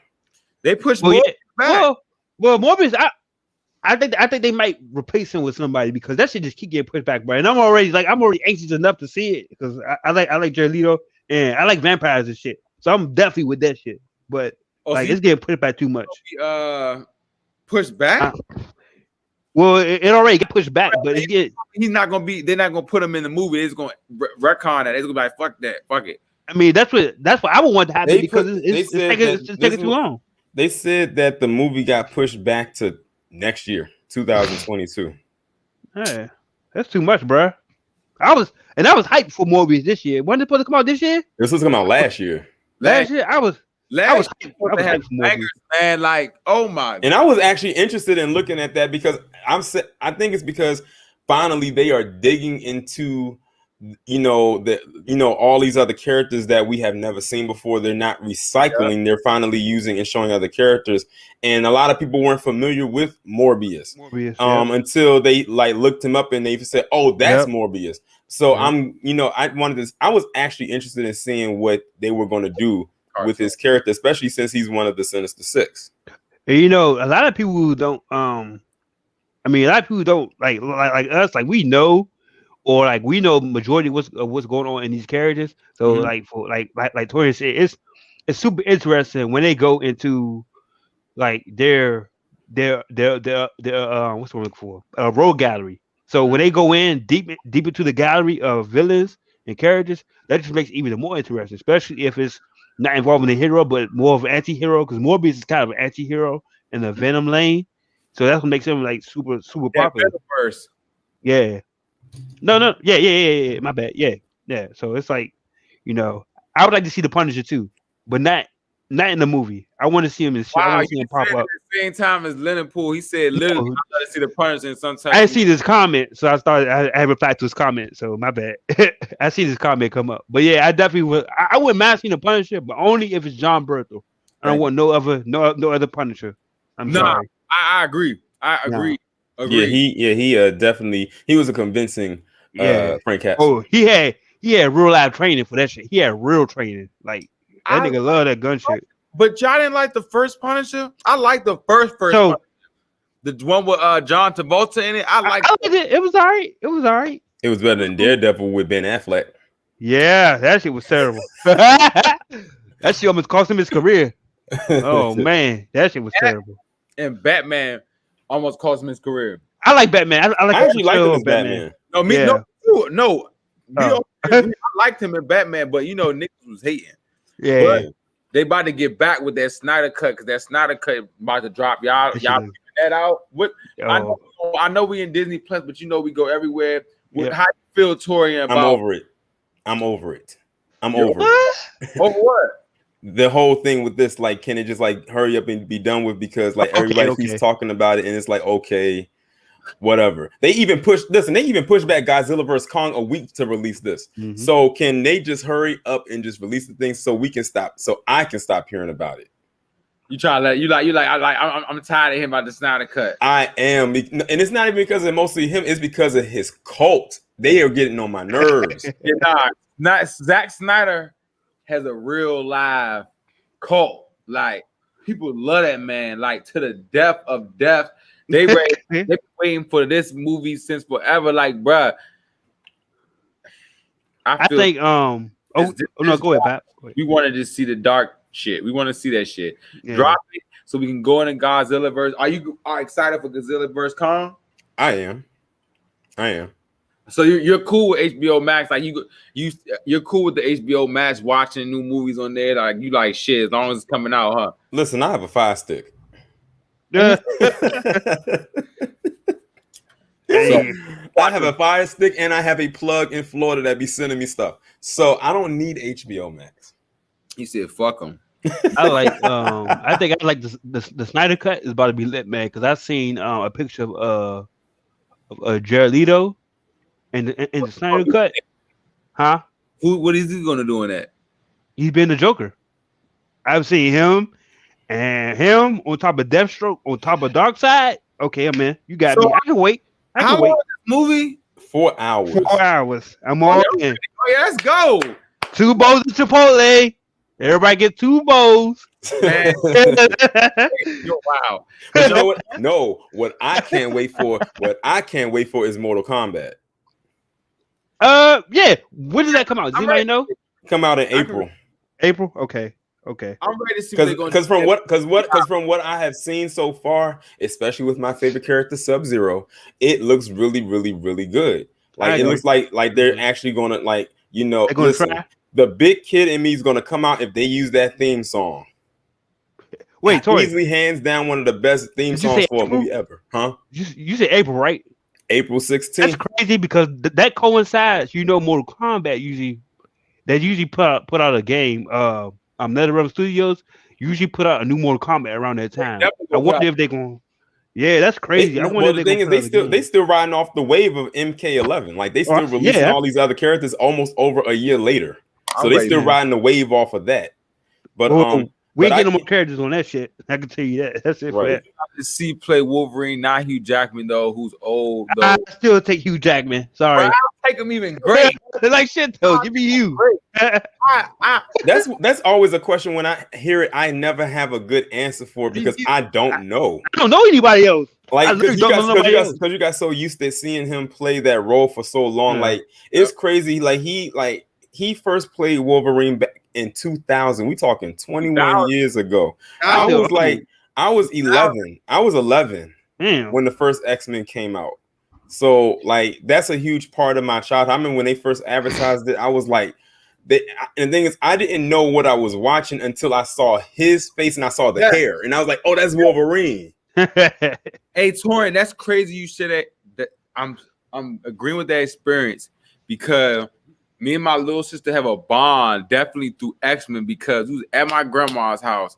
They push Morbius back. Well, Morbius, I think they might replace him with somebody because that shit just keep getting pushed back, bro. And I'm already anxious enough to see it because I like Jared Leto and I like vampires and shit. So I'm definitely with that shit. But it's getting pushed back too much. Pushed back? Well, it already got pushed back, but he's not gonna be. They're not gonna put him in the movie. It's gonna retcon that. It's gonna be like fuck that, fuck it. I mean, that's what I would want to happen because it's taking too long. They said that the movie got pushed back to next year, 2022. Hey, that's too much, bro. I was hyped for Morbius this year. When did it supposed to come out this year? This was coming out last year. Last year, I was hyped for Morbius. Man, like, oh my! And I was actually interested in looking at that because I think it's because finally they are digging into all these other characters that we have never seen before. They're not recycling. Yep. They're finally using and showing other characters. And a lot of people weren't familiar with Morbius until they looked him up and they said, "Oh, that's Morbius." So I was actually interested in seeing what they were going to do with his character, especially since he's one of the Sinister Six. And, a lot of people who don't a lot of people don't like us, like we know. Or we know majority of what's going on in these characters. So like Tori said, it's super interesting when they go into their what's the word I'm looking for? Road gallery. So when they go in deep into the gallery of villains and characters, that just makes it even more interesting, especially if it's not involving the hero but more of an anti-hero, because Morbius is kind of an anti-hero in the Venom lane. So that's what makes him super popular. First. Yeah. No. Yeah. My bad. Yeah. So it's I would like to see the Punisher too, but not in the movie. I want to see him in shit. I want to see him pop up. At the same time as Leonard Poole, he said literally, I want to see the Punisher in some time. I didn't see this comment, so I replied to his comment. So my bad. I see this comment come up, but yeah, I definitely would. I wouldn't mind seeing the Punisher, but only if it's John Berthel. I don't want no other Punisher. I'm sorry. I agree. I agree. No. He definitely was a convincing Frank Castle. Oh, he had real life training for that shit. He had real training. Like that nigga love that gun shit. But y'all didn't like the first Punisher? I like the first Punisher. The one with John Travolta in it. I liked it. It was all right. It was better than Daredevil with Ben Affleck. Yeah, that shit was terrible. That shit almost cost him his career. Oh man, that shit was terrible. And Batman almost cost him his career. I like Batman. I actually liked him as Batman. No. I liked him in Batman, but niggas was hating. Yeah. But they about to get back with that Snyder cut because that Snyder cut about to drop. Y'all figuring that out? What? I know we in Disney Plus, but we go everywhere. Yeah. How you feel, Torian? About? I'm over it. Over what? The whole thing with this, can it just hurry up and be done with? Because everybody keeps talking about it, and it's okay, whatever. They even pushed back Godzilla vs. Kong a week to release this. Mm-hmm. So can they just hurry up and just release the thing so I can stop hearing about it? I'm tired of hearing about the Snyder cut. I am, and it's not even because of mostly him. It's because of his cult. They are getting on my nerves. Not Zack Snyder has a real live cult. People love that man, to the death of death. They've been waiting for this movie since forever. Bruh. I think no, go ahead, Pat. We wanted to see the dark shit. We want to see that shit. Yeah. Drop it so we can go into Godzilla verse. Are you excited for Godzilla versus Kong? I am. So you're cool with HBO Max, you're cool with the HBO Max watching new movies on there, you like shit as long as it's coming out, huh? Listen, I have a Fire Stick. Yeah. So, I have a Fire Stick and I have a plug in Florida that be sending me stuff. So I don't need HBO Max. He said, "Fuck them." I think I like the Snyder cut is about to be lit, man. Because I've seen a picture of Jared Leto. And the Snyder cut, huh? What is he gonna do in that? He's been the Joker. I've seen him and him on top of Deathstroke, on top of Darkseid. Okay, I'm in. You got So me. I can wait. I how can wait. long is this movie? 4 hours. 4 hours. I'm all in. Oh yeah, let's go. 2 bowls of Chipotle. Everybody get 2 bowls. Man, yo, wow. But you know what? No, what I can't wait for is Mortal Kombat. Yeah. When did that come out? Does anybody know? Come out in April. April. Okay. Okay. I'm ready to see what they're going to do. Because from what I have seen so far, especially with my favorite character Sub-Zero, it looks really, really, really good. Like it looks like they're actually gonna listen. Try? The big kid in me is gonna come out if they use that theme song. Wait, Tori. Easily hands down one of the best theme songs for a movie ever. Huh? You said April, right? April 16th. That's crazy because that coincides. Mortal Kombat usually put out a game. NetherRealm Studios usually put out a new Mortal Kombat around that time. I wonder if they're going. Yeah, that's crazy. The thing is, they still riding off the wave of MK11. Like they still releasing all these other characters almost over a year later. So they still riding the wave off of that. But we ain't getting no more characters on that shit. I can tell you that. That's it. Right. To see play Wolverine, not Hugh Jackman though, who's old. Though. I still take Hugh Jackman. Sorry, I'll take him even great. Like shit though. Give me you. That's always a question when I hear it. I never have a good answer for it because I don't know. I don't know anybody else. Like because you got so used to seeing him play that role for so long. Yeah. Like it's crazy. Like he first played Wolverine back in 2000. We talking 21 years ago. I was 11. I was 11 when the first X-Men came out. So like that's a huge part of my childhood. I remember when they first advertised it, I was like, and the thing is, I didn't know what I was watching until I saw his face and I saw the hair, and I was like, oh, that's Wolverine. Hey, Torin, that's crazy. You said that. I'm agreeing with that experience because me and my little sister have a bond definitely through X-Men because we was at my grandma's house.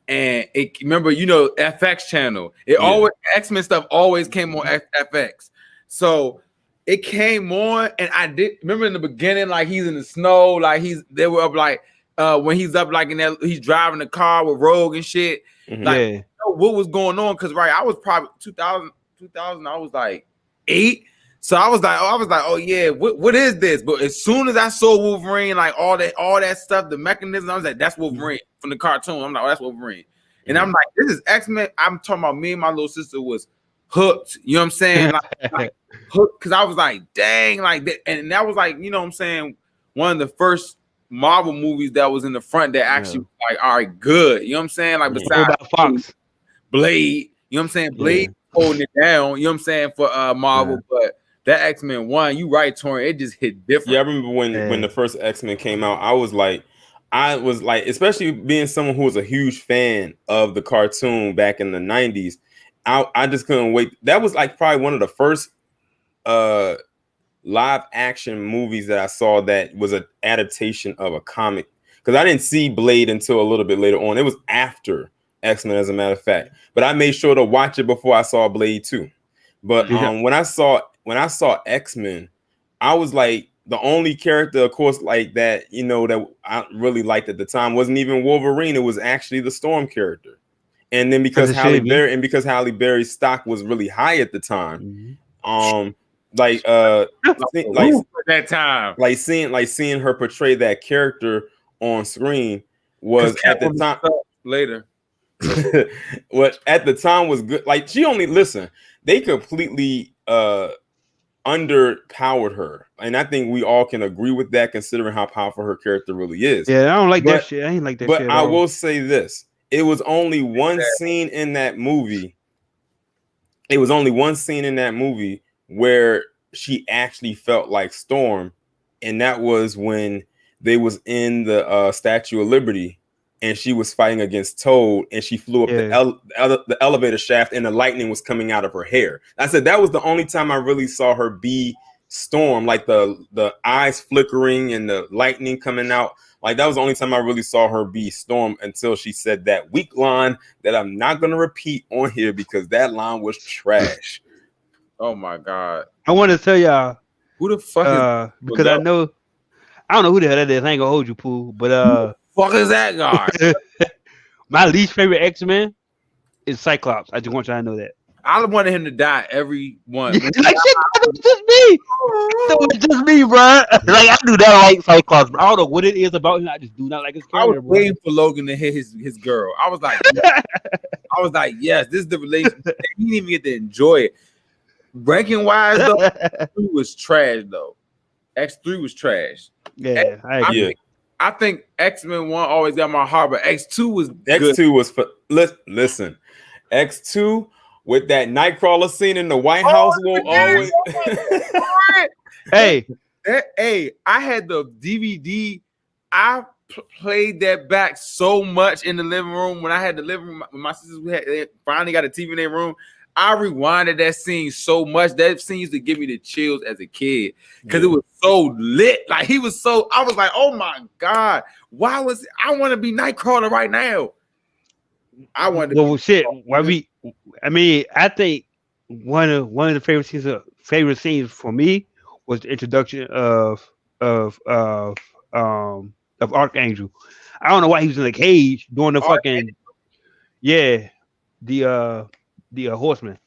And remember, FX channel. Always X-Men stuff always came on FX. So it came on, and I did remember in the beginning, like he's in the snow, like they were up like when he's up like in that he's driving the car with Rogue and shit. Mm-hmm. Like what was going on? Because I was probably 2000, I was like 8. So I was like, oh yeah, what is this? But as soon as I saw Wolverine, like all that stuff, the mechanism, I was like, that's Wolverine from the cartoon. I'm like, oh, that's Wolverine. And I'm like, this is X-Men. I'm talking about me and my little sister was hooked. You know what I'm saying? Like hooked because I was like, dang, like that. And that was like, you know what I'm saying, one of the first Marvel movies that was in the front that actually was like, all right, good. You know what I'm saying? Like besides Fox, Blade, you know what I'm saying? Blade holding it down, you know what I'm saying, for Marvel, but that X-Men 1, you right, Torin, it just hit different. Yeah, I remember when the first X-Men came out, I was like, especially being someone who was a huge fan of the cartoon back in the 90s, I just couldn't wait. That was like probably one of the first live action movies that I saw that was an adaptation of a comic. Because I didn't see Blade until a little bit later on. It was after X-Men, as a matter of fact. But I made sure to watch it before I saw Blade 2. But when I saw X-Men, I was like, the only character, of course, like that, that I really liked at the time wasn't even Wolverine. It was actually the Storm character. And then because Halle Berry's stock was really high at the time, seeing her portray that character on screen was at the time later. What at the time was good. Like they completely underpowered her, and I think we all can agree with that, considering how powerful her character really is. Yeah, I don't like that shit. I ain't like that shit. But I will say this: it was only one scene in that movie. It was only one scene in that movie where she actually felt like Storm, and that was when they was in the Statue of Liberty, and she was fighting against Toad, and she flew up the elevator shaft, and the lightning was coming out of her hair. I said that was the only time I really saw her be Storm, like the eyes flickering and the lightning coming out. Like that was the only time I really saw her be Storm, until she said that weak line that I'm not going to repeat on here because that line was trash. Oh my God. I want to tell y'all who the fuck is, because I don't know who the hell that is. I ain't gonna hold you, Pooh, but fuck is that guy? My least favorite X-Men is Cyclops. I just want y'all to know that. I wanted him to die every one. Like shit, that was just me. That was just me, bro. Like I do not like Cyclops. Bro. I don't know what it is about him. I just do not like his I was character, bro. waiting for Logan to hit his girl. I was like, yes, this is the relationship. He didn't even get to enjoy it. Ranking wise, though, X3 was trash, though. X3 was trash. Yeah, I agree. I think X-Men 1 always got my heart, but X2 was X2 good. was for listen. X2 with that Nightcrawler scene in the White House will always. Hey, I had the DVD. I played that back so much in the living room when I had the living room. When my sisters they finally got a TV in their room. I rewinded that scene so much. That scene used to give me the chills as a kid because it was so lit. Like I was like, oh my God, why was I want to be Nightcrawler right now? I wanted to I think one of the favorite scenes for me was the introduction of Archangel. I don't know why he was in the cage doing the fucking the horseman,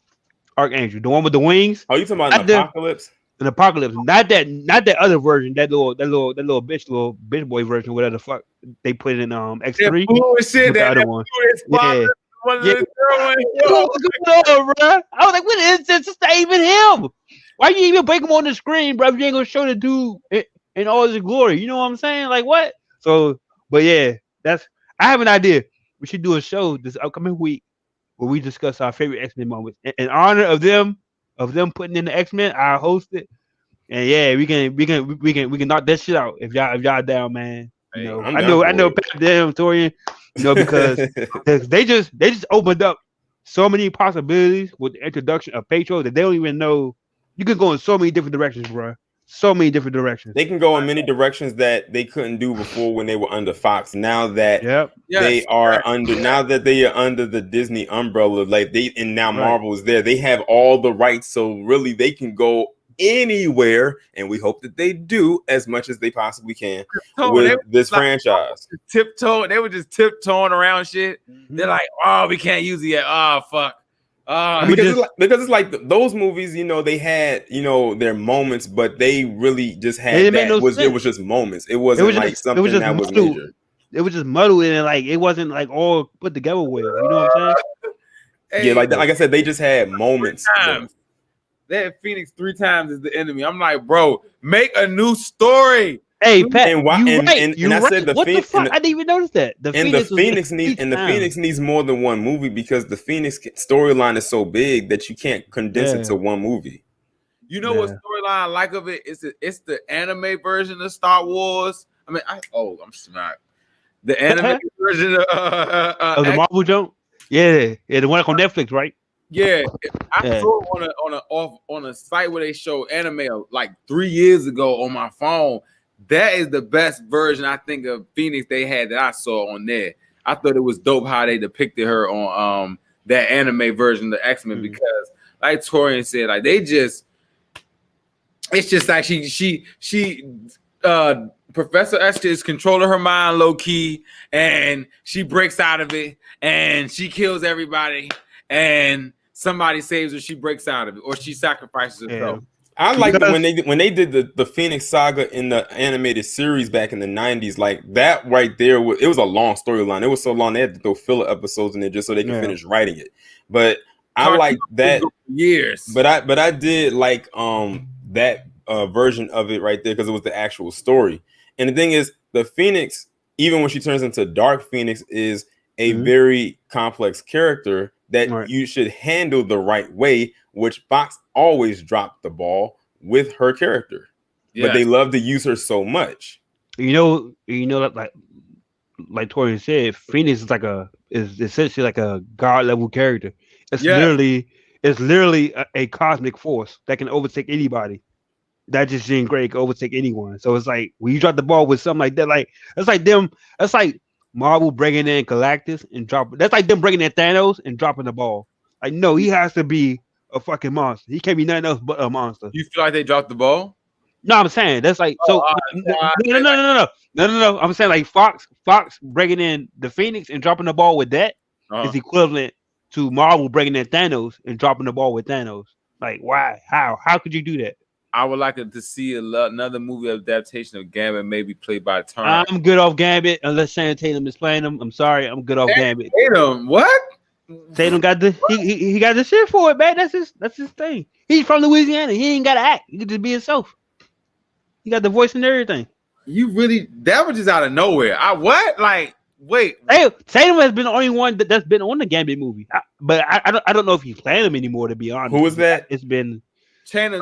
Archangel, the one with the wings. Oh, you talking about Apocalypse? An Apocalypse, not that other version, that little bitch boy version, whatever the fuck they put in X3. The other one. Yeah. What's going on, bro? I was like, what is this? It's not even him. Why you even break him on the screen, bro? If you ain't gonna show the dude in all his glory, you know what I'm saying? Like what? So, but yeah, I have an idea. We should do a show this upcoming week where we discuss our favorite X-Men moments in honor of them putting in the X-Men. I'll host it, and yeah, we can knock that shit out if y'all down, man. You know, I know, damn Torian, you know, because they just opened up so many possibilities with the introduction of Petro that they don't even know. You can go in so many different directions, bro. So many different directions. They can go in many directions that they couldn't do before when they were under Fox. Now that they are under the Disney umbrella, like Marvel is there. They have all the rights, so really they can go anywhere, and we hope that they do as much as they possibly can with this franchise. They were just tiptoeing around shit. They're like, oh, we can't use it yet. Oh, fuck. Because it's like those movies, you know, they had, you know, their moments, but they really just had it was just moments. It wasn't like something that was major. It was just muddled and like it wasn't like all put together well. You know what I'm saying? Yeah, like I said, they just had moments. They had Phoenix 3 times as the enemy. I'm like, bro, make a new story. Hey, Pat, and I said the Phoenix. I didn't even notice that. The Phoenix needs more than one movie because the Phoenix storyline is so big that you can't condense it to one movie. You know what storyline I like of it? It's the anime version of Star Wars. I mean, I'm smart. The anime version of the Marvel jump. Yeah, the one on Netflix, right? Yeah, I saw it on a site where they show anime like 3 years ago on my phone. That is the best version I think of Phoenix they had that I saw on there. I thought it was dope how they depicted her on that anime version of the X-Men because, like Torian said, like it's just like she Professor X is controlling her mind low key, and she breaks out of it, and she kills everybody, and somebody saves her. She breaks out of it, or she sacrifices herself. I like when they did the Phoenix Saga in the animated series back in the 90s, like that right there. It was a long storyline. It was so long they had to throw filler episodes in there just so they could finish writing it. But I like that years. But I did like that version of it right there because it was the actual story. And the thing is, the Phoenix, even when she turns into Dark Phoenix, is a very complex character that you should handle the right way, which Fox always dropped the ball with her character. But they love to use her so much. You know like Tori said, Phoenix is essentially like a god level character. It's literally a cosmic force that can overtake anybody. That just Jean Grey can overtake anyone. So it's like when you drop the ball with something like that, like that's like Marvel bringing in Galactus and dropping. That's like them bringing in Thanos and dropping the ball. Like no, he has to be a fucking monster. He can't be nothing else but a monster. You feel like they dropped the ball? No, I'm saying that's like Oh, so. No. I'm saying like Fox breaking in the Phoenix and dropping the ball with that is equivalent to Marvel breaking in Thanos and dropping the ball with Thanos. Like, why? How could you do that? I would like to see another movie adaptation of Gambit, maybe played by Turn. I'm good off Gambit unless Shannon Tatum is playing him. I'm sorry, I'm good off Gambit. Tatum, what? Tatum got the he got the shit for it, man. That's his thing. He's from Louisiana. He ain't gotta act. He can just be himself. He got the voice and everything. You really that was just out of nowhere. Wait. Hey, Tatum has been the only one that's been on the Gambit movie, but I don't know if he's playing him anymore. To be honest, who was that? It's been Channing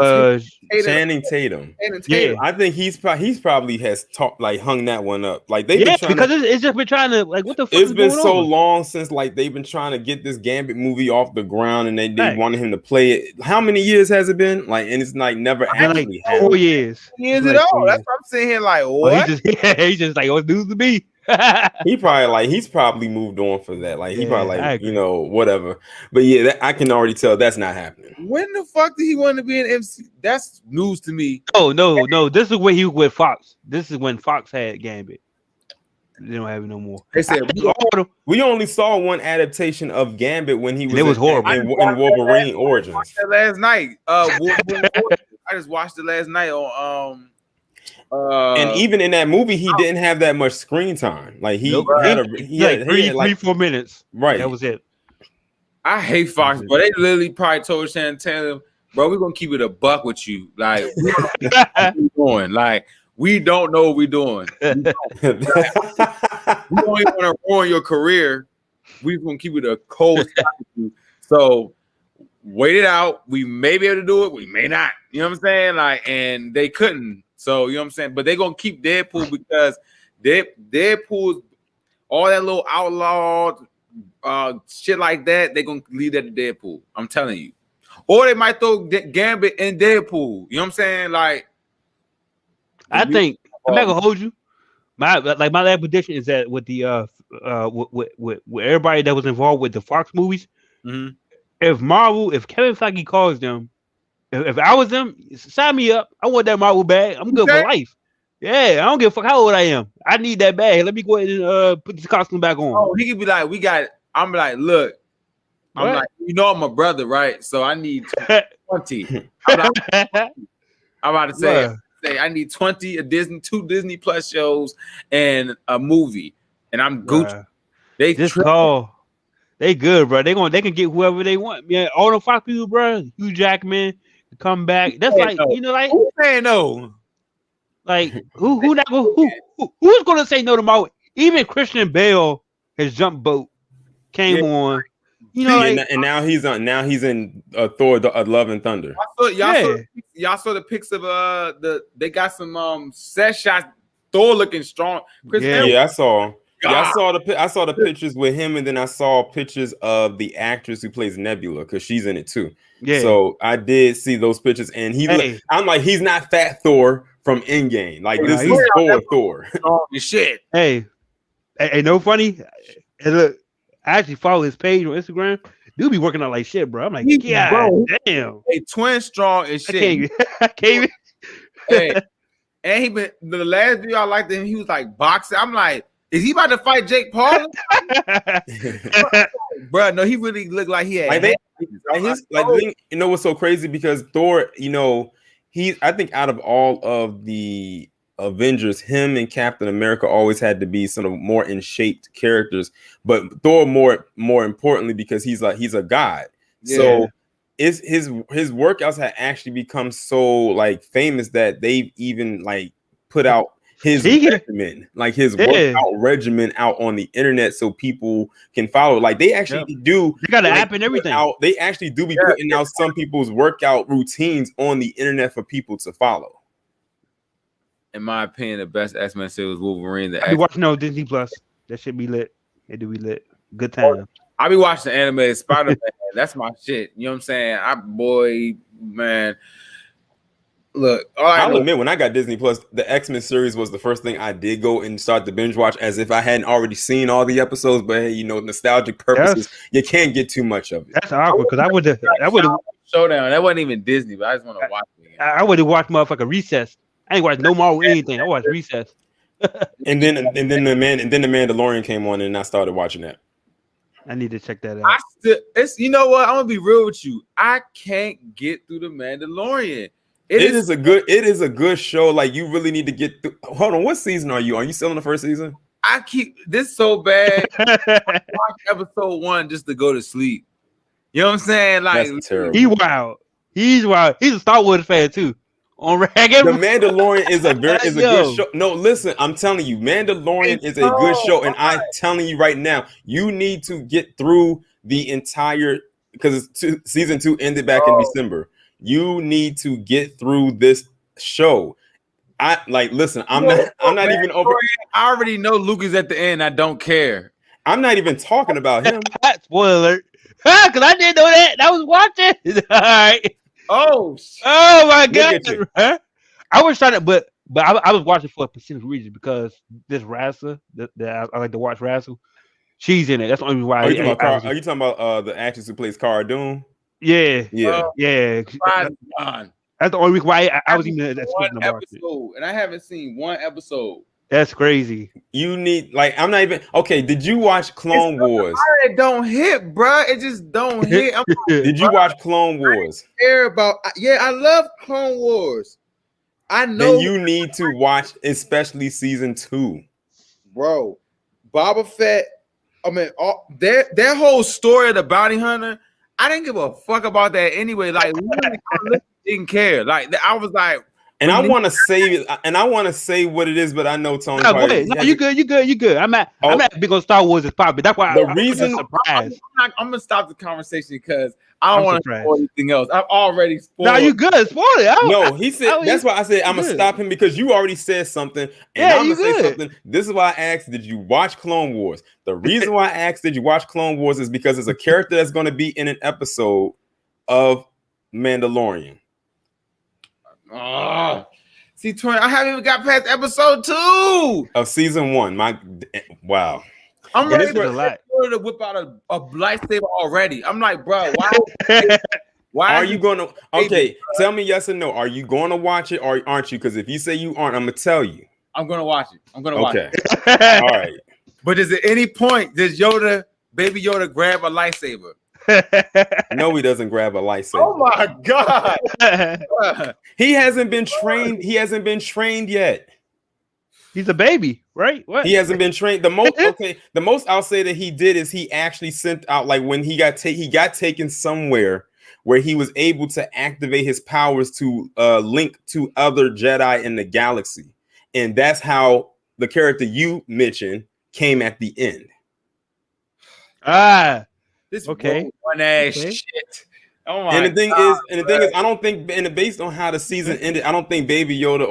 Tatum. Yeah, I think he's probably has hung that one up. Like they've been because it's just been trying to what the fuck. It's been so long since they've been trying to get this Gambit movie off the ground, and they wanted him to play it. How many years has it been? And it's never actually happened. 4 years. Years at all. That's what I'm sitting here what? He's just like, what's news to me? He's probably moved on for that. He probably whatever. But yeah, I can already tell that's not happening. When the fuck did he want to be an MC? That's news to me. Oh no. This is when he was with Fox. This is when Fox had Gambit. They don't have it no more. They said we only saw one adaptation of Gambit when he was. It was horrible in Wolverine Origins. I watched that last night. I just watched it last night on and even in that movie, he didn't have that much screen time. He had 3-4 minutes. Right, that was it. I hate Fox, but they literally probably told Shannon Tatum, "Bro, we're gonna keep it a buck with you. We don't know what we're doing. We don't even want to ruin your career. We're gonna keep it a cold stop with you. So wait it out. We may be able to do it. We may not. You know what I'm saying? And they couldn't. So, you know what I'm saying? But they're going to keep Deadpool because Deadpool's all that little outlaw shit like that. They're going to leave that to Deadpool. I'm telling you. Or they might throw Gambit in Deadpool. You know what I'm saying? I think, I'm not going to hold you. My last prediction is that with the with everybody that was involved with the Fox movies, if Kevin Feige calls them, if I was them, sign me up. I want that Marvel bag. I'm good for life. Yeah, I don't give a fuck how old I am. I need that bag. Let me go ahead and put this costume back on. Oh, he could be like, I'm like, look. I'm like, I'm a brother, right? So I need 20. I'm about to say, I need 20 2 Disney Plus shows and a movie, and I'm Gucci. They good, bro. They can get whoever they want. Yeah, all the Fox people, bro. Hugh Jackman come back. That's who's saying no? Who's gonna say no to Marvel? Even Christian Bale, his jump boat came on. And now he's in Thor: Love and Thunder. Y'all saw the pics of they got some set shots. Thor looking strong. I saw. Yeah, I saw the pictures with him, and then I saw pictures of the actress who plays Nebula because she's in it too. Yeah. So I did see those pictures, and I'm like, he's not Fat Thor from Endgame. This is Thor. Shit. Hey, no funny. Hey, look, I actually follow his page on Instagram. Dude be working out like shit, bro. I'm like, damn. Hey, twin strong and shit. I can't Hey, and he been the last video I liked him. He was like boxing. I'm like, is he about to fight Jake Paul? Bro, no, he really looked like he had. What's so crazy because Thor, I think out of all of the Avengers, him and Captain America always had to be sort of more in shaped characters, but Thor more importantly because he's a god. Yeah. So his workouts have actually become so famous that they've even put out his regimen, workout regimen out on the internet so people can follow. They actually do. They got an app and everything. They actually do be putting out some people's workout routines on the internet for people to follow. In my opinion, the best X-Men series was Wolverine. I be watching on Disney Plus. That should be lit. It do be lit. Good time. I be watching the animated Spider-Man. That's my shit. You know what I'm saying? Man. Look, I'll admit when I got Disney Plus, the X-Men series was the first thing I did go and start to binge watch as if I hadn't already seen all the episodes. But hey, nostalgic purposes, you can't get too much of it. That's awkward because I would have Showdown. That wasn't even Disney, but I just want to watch it again. I would have watched motherfucker Recess I ain't watched no Marvel anything. I watched Recess. And then the Mandalorian came on, and I started watching that. I need to check that out. It's you know what? I'm gonna be real with you. I can't get through the Mandalorian. It is a good show. Like you really need to get through. Hold on, what season are you? Are you still in the first season? I keep this so bad. I watch episode 1 just to go to sleep. You know what I'm saying? Like that's terrible. He's wild. He's a Star Wars fan too. On The Mandalorian is a good show. No, listen, I'm telling you, Mandalorian is a good show, and I'm telling you right now, you need to get through the entire because season 2 ended back in December. You need to get through this show. Listen, I'm not even over. I already know Luke is at the end. I don't care. I'm not even talking about him. Spoiler alert. Because I didn't know that. I was watching. All right. Oh my God. I was trying to, but I was watching for a specific reason because this Rasa that I like to watch Rasa, she's in it. That's the only reason why. Are you talking about the actress who plays Cara Dune? Yeah. That's the only reason why I was even one episode, and I haven't seen one episode. That's crazy. You need I'm not even okay. Did you watch Clone Wars? It don't hit, bro. It just don't hit. Did you watch Clone Wars? I care about I love Clone Wars. I know. Then you need to watch, especially season 2, bro. Boba Fett. I mean, their whole story of the bounty hunter. I didn't give a fuck about that anyway. Like, I didn't care. Like, I was like. And I want to say what it is, but I know Tony. No, you good. I'm at big on Star Wars is popular. That's why I'm surprised. I'm gonna stop the conversation because I don't want to spoil anything else. I've already spoiled. No, you good. Spoil it. No, he said that's why I said I'm gonna stop him because you already said something, and I'm gonna say something. This is why I asked, did you watch Clone Wars? The reason why I asked, did you watch Clone Wars, is because it's a character that's going to be in an episode of Mandalorian. See, Tori, I haven't even got past episode 2 of season 1. Wow. I'm ready to whip out a lightsaber already. I'm like, bro, why are you going to? Okay, tell me yes or no. Are you going to watch it or aren't you? Because if you say you aren't, I'm gonna tell you. I'm gonna watch it. Watch it. All right. But is at any point does Baby Yoda grab a lightsaber? No, he doesn't grab a lightsaber. Oh my God. He hasn't been trained. He hasn't been trained yet. He's a baby, right? What? He hasn't been trained. The most I'll say that he did is he actually sent out, like, when he got taken somewhere where he was able to activate his powers to link to other Jedi in the galaxy. And that's how the character you mentioned came at the end. This one ass shit. Oh my! And the thing is, I don't think, and based on how the season ended, I don't think Baby Yoda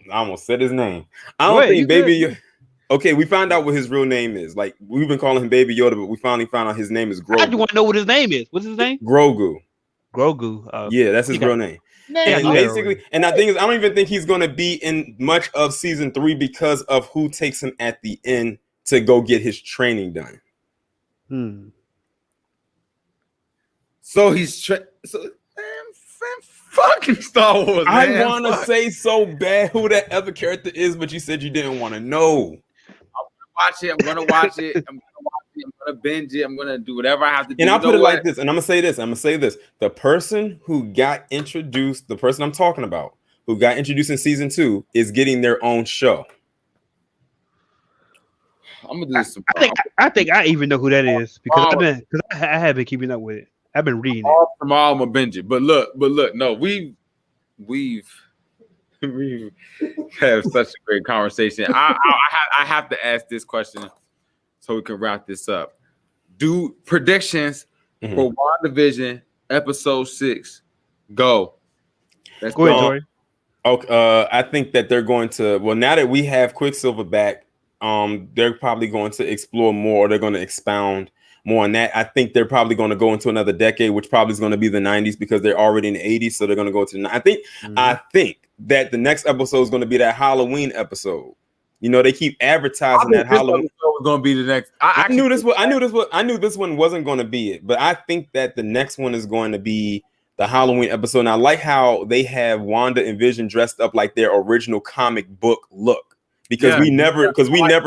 I almost said his name. I don't think Baby Yoda. Okay, we found out what his real name is. Like, we've been calling him Baby Yoda, but we finally found out his name is Grogu. I just want to know what his name is. What's his name? Grogu. Yeah, that's his real name. And basically, and the thing is, I don't even think he's going to be in much of season 3 because of who takes him at the end to go get his training done. So he's fucking Star Wars. I want to say so bad who that other character is, but you said you didn't want to know. I'm gonna watch it. I'm gonna binge it. I'm gonna do whatever I have to do. And I'll put it like this, and I'm gonna say this. The person who got introduced, the person I'm talking about, who got introduced in season 2, is getting their own show. I'm gonna do some. I think I even know who that is because I have been keeping up with it. I've been reading it. Tomorrow I'm gonna binge it. But look, no, we've had such a great conversation. I have to ask this question so we can wrap this up. Do predictions for WandaVision episode 6? Go. Let's go ahead, Jory. Okay, I think that they're going to. Well, now that we have Quicksilver back, they're probably going to explore more. Or they're going to expound more on that. I think they're probably going to go into another decade, which probably is going to be the 90s because they're already in the 80s. So they're going to go to. I think that the next episode is going to be that Halloween episode. You know, they keep advertising that Halloween was going to be the next. I knew this one wasn't going to be it, but I think that the next one is going to be the Halloween episode. And I like how they have Wanda and Vision dressed up like their original comic book look, because we never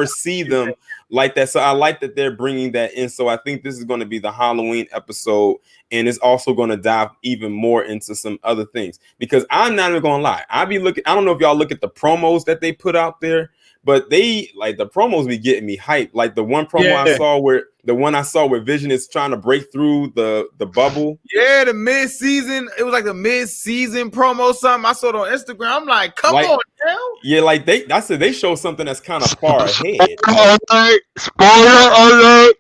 see them like that. So I like that they're bringing that in. So I think this is going to be the Halloween episode, and it's also going to dive even more into some other things, because I'm not even going to lie. I don't know if y'all look at the promos that they put out there, but the promos be getting me hyped. Like the one promo I saw where Vision is trying to break through the bubble. Yeah, the mid-season. It was like the mid-season promo, something I saw it on Instagram. I'm like, come on, hell. Yeah, like they show something that's kind of far ahead. Spoiler alert.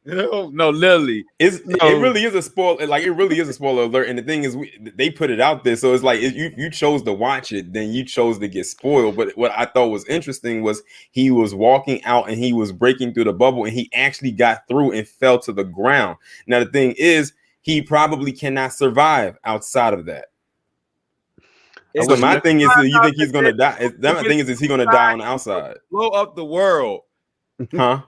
No, literally, it really is a spoiler. Like, it really is a spoiler alert. And the thing is, they put it out there, so it's like if you chose to watch it, then you chose to get spoiled. But what I thought was interesting was he was walking out and he was breaking through the bubble, and he actually got through and fell to the ground. Now the thing is, he probably cannot survive outside of that. So my thing is, you think he's gonna die? My thing is he gonna die on the outside? Blow up the world, huh?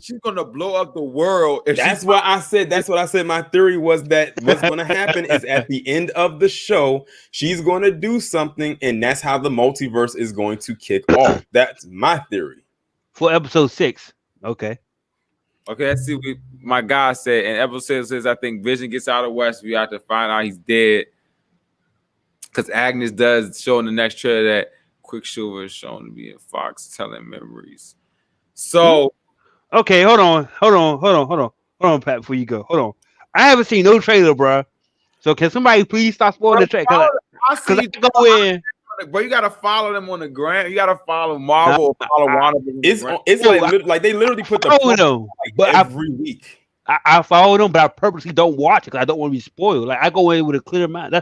She's gonna blow up the world. That's what I said. My theory was that what's gonna happen is at the end of the show, she's gonna do something, and that's how the multiverse is going to kick off. That's my theory. For episode 6. Okay, let's see what my guy said. And episode 6, I think Vision gets out of Westview after find out he's dead. Because Agnes does show in the next trailer that Quicksilver is shown to be in Fox telling memories. So. Okay, hold on, Pat. Before you go, hold on. I haven't seen no trailer, bro. So can somebody please stop spoiling the trailer? Because I go in. Bro, you gotta follow them on the gram. You gotta follow Marvel. Follow WandaVision. It's like they literally put the promo every week. I follow them, but I purposely don't watch it because I don't want to be spoiled. Like, I go in with a clear mind.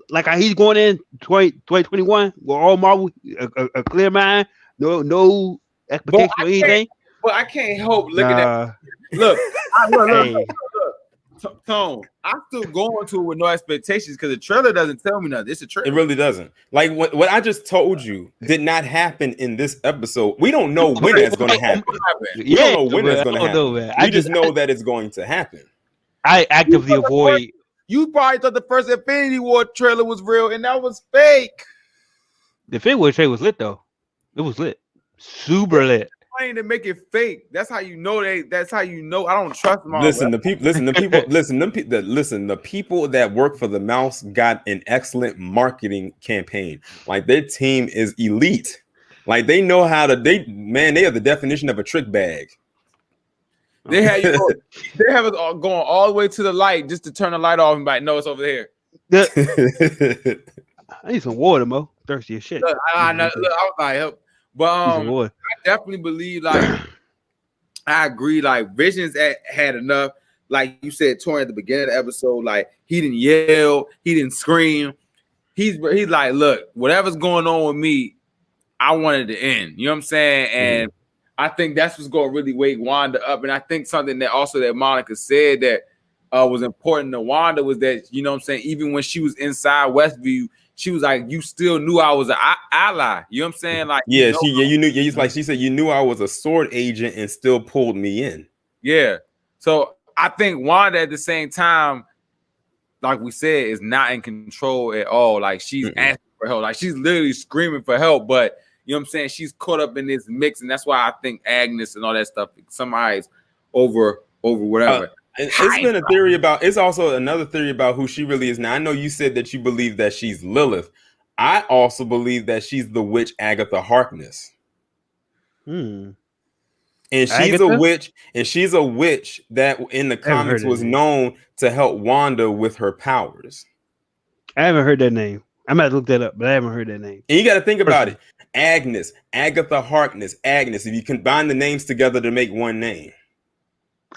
Like he's going in 2021 with all Marvel, a clear mind, no expectation or anything. But I can't help looking at. Look, Tone. I'm still going to it with no expectations because the trailer doesn't tell me nothing. It's a trailer. It really doesn't. Like what I just told you did not happen in this episode. We don't know when that's going to happen. We don't know when that's going to happen. We just know that it's going to happen. I actively avoid. You probably thought the first Infinity War trailer was real, and that was fake. The Infinity War trailer was lit though. It was lit, super lit. To make it fake. That's how you know that's how you know I don't trust them. The people that work for the mouse got an excellent marketing campaign. Like, their team is elite. Like, they know how to they are the definition of a trick bag. They have it going all the way to the light just to turn the light off and be like, no, it's over here. I need some water, Mo. Thirsty as shit. Look, I was like, but I definitely believe, like, I agree. Like, Vision's had enough. Like you said, Tori, at the beginning of the episode, like, he didn't yell, he didn't scream. He's like, look, whatever's going on with me, I wanted to end. You know what I'm saying? And I think that's what's going to really wake Wanda up. And I think something that Monica said that was important to Wanda was that, you know what I'm saying, even when she was inside Westview, she was like, you still knew I was an ally. You know what I'm saying? Like, you knew. Like she said, you knew I was a sword agent and still pulled me in. Yeah. So I think Wanda at the same time, like we said, is not in control at all. Like, she's asking for help. Like, she's literally screaming for help. But you know what I'm saying? She's caught up in this mix, and that's why I think Agnes and all that stuff somebody's over whatever. It's been a theory about. It's also another theory about who she really is. Now, I know you said that you believe that she's Lilith. I also believe that she's the witch Agatha Harkness. And she's a witch, and she's a witch that in the comics was known to help Wanda with her powers. I haven't heard that name. I might look that up, but I haven't heard that name. And you got to think about it. Agnes, Agatha Harkness, Agnes. If you combine the names together to make one name.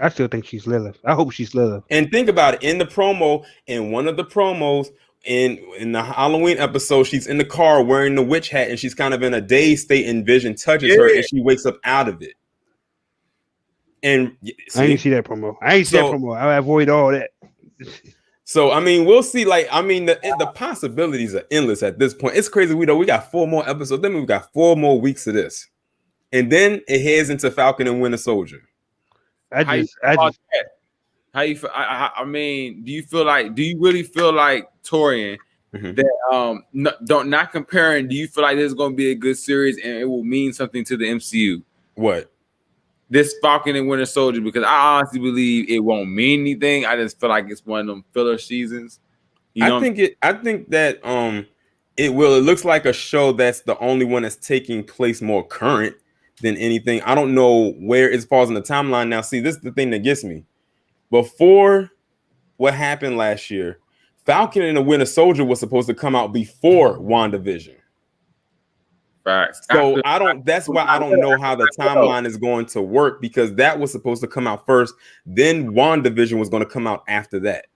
I still think she's Lilith. I hope she's Lilith. And think about it. In the promo, in one of the promos, in the Halloween episode, she's in the car wearing the witch hat, and she's kind of in a dazed state, and Vision touches her, and she wakes up out of it. And I didn't see that promo. I avoid all that. So, I mean, we'll see. Like, I mean, the possibilities are endless at this point. It's crazy. We got 4 more episodes. Then we've got 4 more weeks of this. And then it heads into Falcon and Winter Soldier. How you feel? I mean, do you really feel like Torian that not comparing? Do you feel like this is going to be a good series and it will mean something to the MCU? What? This Falcon and Winter Soldier, because I honestly believe it won't mean anything. I just feel like it's one of them filler seasons. You know I think that it will. It looks like a show that's the only one that's taking place more current than anything. I don't know where it falls in the timeline now. See, this is the thing that gets me. Before what happened last year, Falcon and the Winter Soldier was supposed to come out before WandaVision. Facts. So that's why I don't know how the timeline is going to work, because that was supposed to come out first, then WandaVision was going to come out after that.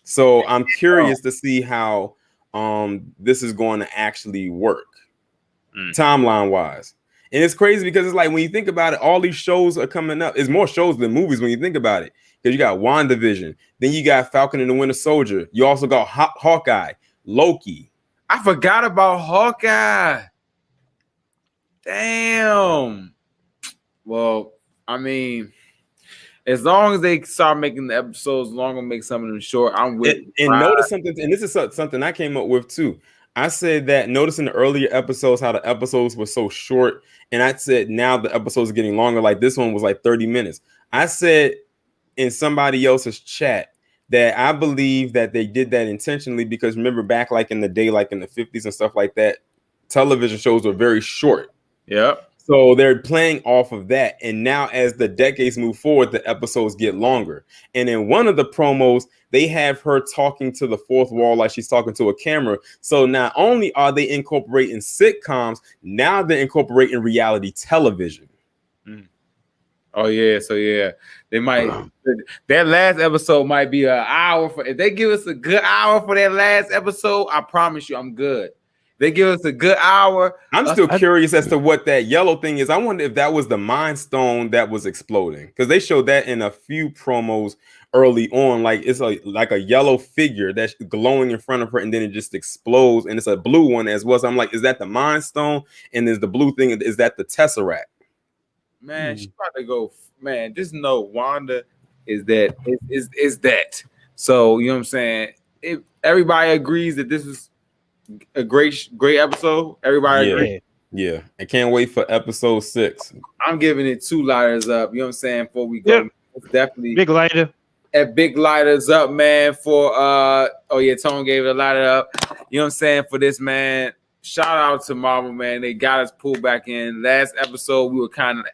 So I'm curious to see how this is going to actually work timeline wise. And it's crazy because it's like, when you think about it, all these shows are coming up. It's more shows than movies when you think about it, because you got WandaVision, then you got Falcon and the Winter Soldier, you also got Hawkeye, Loki. I forgot about Hawkeye. Damn. Well, I mean, as long as they start making the episodes longer, make some of them short, I'm with it. And notice something, and this is something I came up with too. I said that noticing the earlier episodes, how the episodes were so short, and I said now the episodes are getting longer. Like this one was like 30 minutes. I said in somebody else's chat that I believe that they did that intentionally, because remember back like in the day, like in the 50s and stuff like that, television shows were very short. Yeah. So they're playing off of that. And now as the decades move forward, the episodes get longer. And in one of the promos, they have her talking to the fourth wall like she's talking to a camera. So not only are they incorporating sitcoms, now they're incorporating reality television. Oh yeah, so yeah, they might. That last episode might be an hour. If they give us a good hour for that last episode, I promise you, I'm good. They give us a good hour. I'm still curious as to what that yellow thing is. I wonder if that was the Mind Stone that was exploding, because they showed that in a few promos early on. Like it's like a yellow figure that's glowing in front of her, and then it just explodes, and it's a blue one as well. So I'm like, is that the Mind Stone? And is the blue thing, is that the Tesseract? Man, she's about to go. Man, just know Wanda is that. Is that. So you know what I'm saying? If everybody agrees that this is a great episode, everybody agrees. Yeah, I can't wait for episode 6. I'm giving it 2 lighters up. You know what I'm saying? Before we go, it's definitely big lighter. At big lighters up, man. For Tone gave it a lighter up. You know what I'm saying? For this, man. Shout out to Marvel, man. They got us pulled back in. Last episode, we were kind of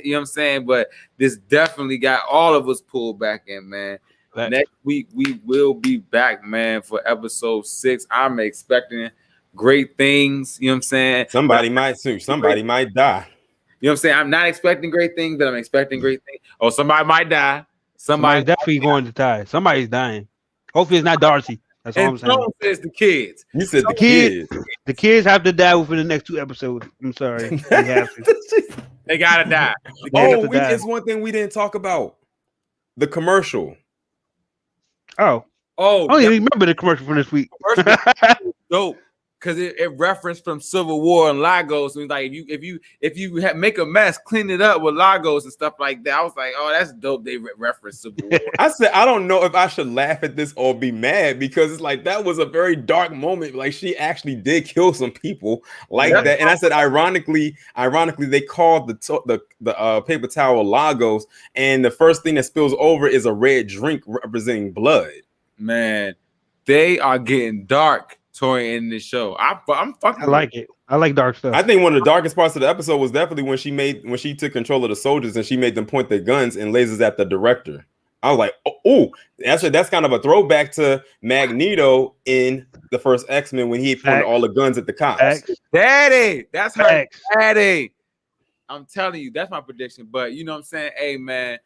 you know what I'm saying? But this definitely got all of us pulled back in, man. Right. Next week, we will be back, man, for episode 6. I'm expecting great things. You know what I'm saying? Somebody might die. You know what I'm saying? I'm not expecting great things, but I'm expecting great things. Oh, somebody might die. Somebody's definitely going to die. Somebody's dying. Hopefully, it's not Darcy. That's all I'm saying. Tone says the kids. You said the kids. The kids have to die within the next 2 episodes. I'm sorry. They have to. They gotta die. It's one thing we didn't talk about. The commercial. I don't even remember the commercial from this week. Dope, because it referenced from Civil War and Lagos. And like if you make a mess, clean it up with Lagos and stuff like that. I was like, oh, that's dope. They referenced Civil War. I said, I don't know if I should laugh at this or be mad, because it's like that was a very dark moment. Like she actually did kill some people like that. And I said, ironically, they called the paper towel Lagos, and the first thing that spills over is a red drink representing blood. Man, they are getting dark, Tori, in this show. I'm fucking. I like it. I like dark stuff. I think one of the darkest parts of the episode was definitely when she took control of the soldiers and she made them point their guns and lasers at the director. I was like, oh, that's kind of a throwback to Magneto in the first X-Men when he pointed all the guns at the cops. Daddy, that's her daddy. I'm telling you, that's my prediction. But you know what I'm saying? Hey, man,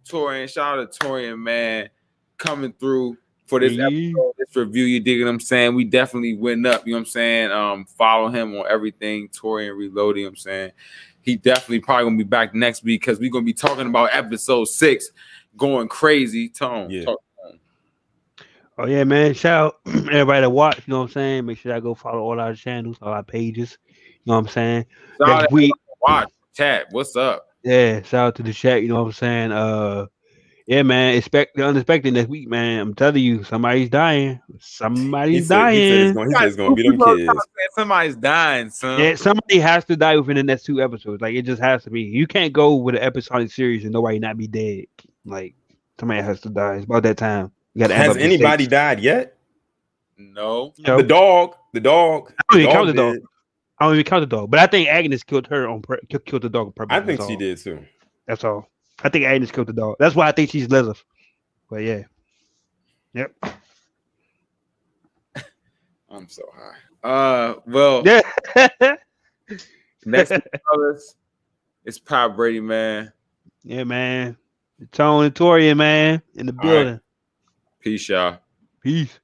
Torian, shout out to Torian, man, coming through for this episode, this review. You dig what I'm saying? We definitely went up, you know what I'm saying? Follow him on everything, Torian Reloading, you know what I'm saying? He definitely probably gonna be back next week, because we're gonna be talking about episode 6 going crazy. Tone. Yeah. Oh yeah, man. Shout out everybody that watch, you know what I'm saying? Make sure I go follow all our channels, all our pages. You know what I'm saying? Next week, watch, chat. What's up? Yeah, shout out to the chat, you know what I'm saying? Yeah, man. Expect the unexpected next week, man. I'm telling you, somebody's dying. He Somebody's said dying. it's gonna be them kids. Somebody's dying, son. Yeah, somebody has to die within the next 2 episodes. Like it just has to be. You can't go with an episodic series and nobody not be dead. Like somebody has to die. It's about that time. You gotta Has anybody died yet? No. No. The dog. I don't even count the dog. did. I don't even count the dog. But I think Agnes killed her killed the dog on purpose. I think she did too. That's all. I think Agnes killed the dog. That's why I think she's Lizard. But yeah. Yep. I'm so high. Well, Yeah. next week, fellas, it's Pop Brady, man. Yeah, man. Tone and Torian, man, in the building. Peace, y'all. Peace.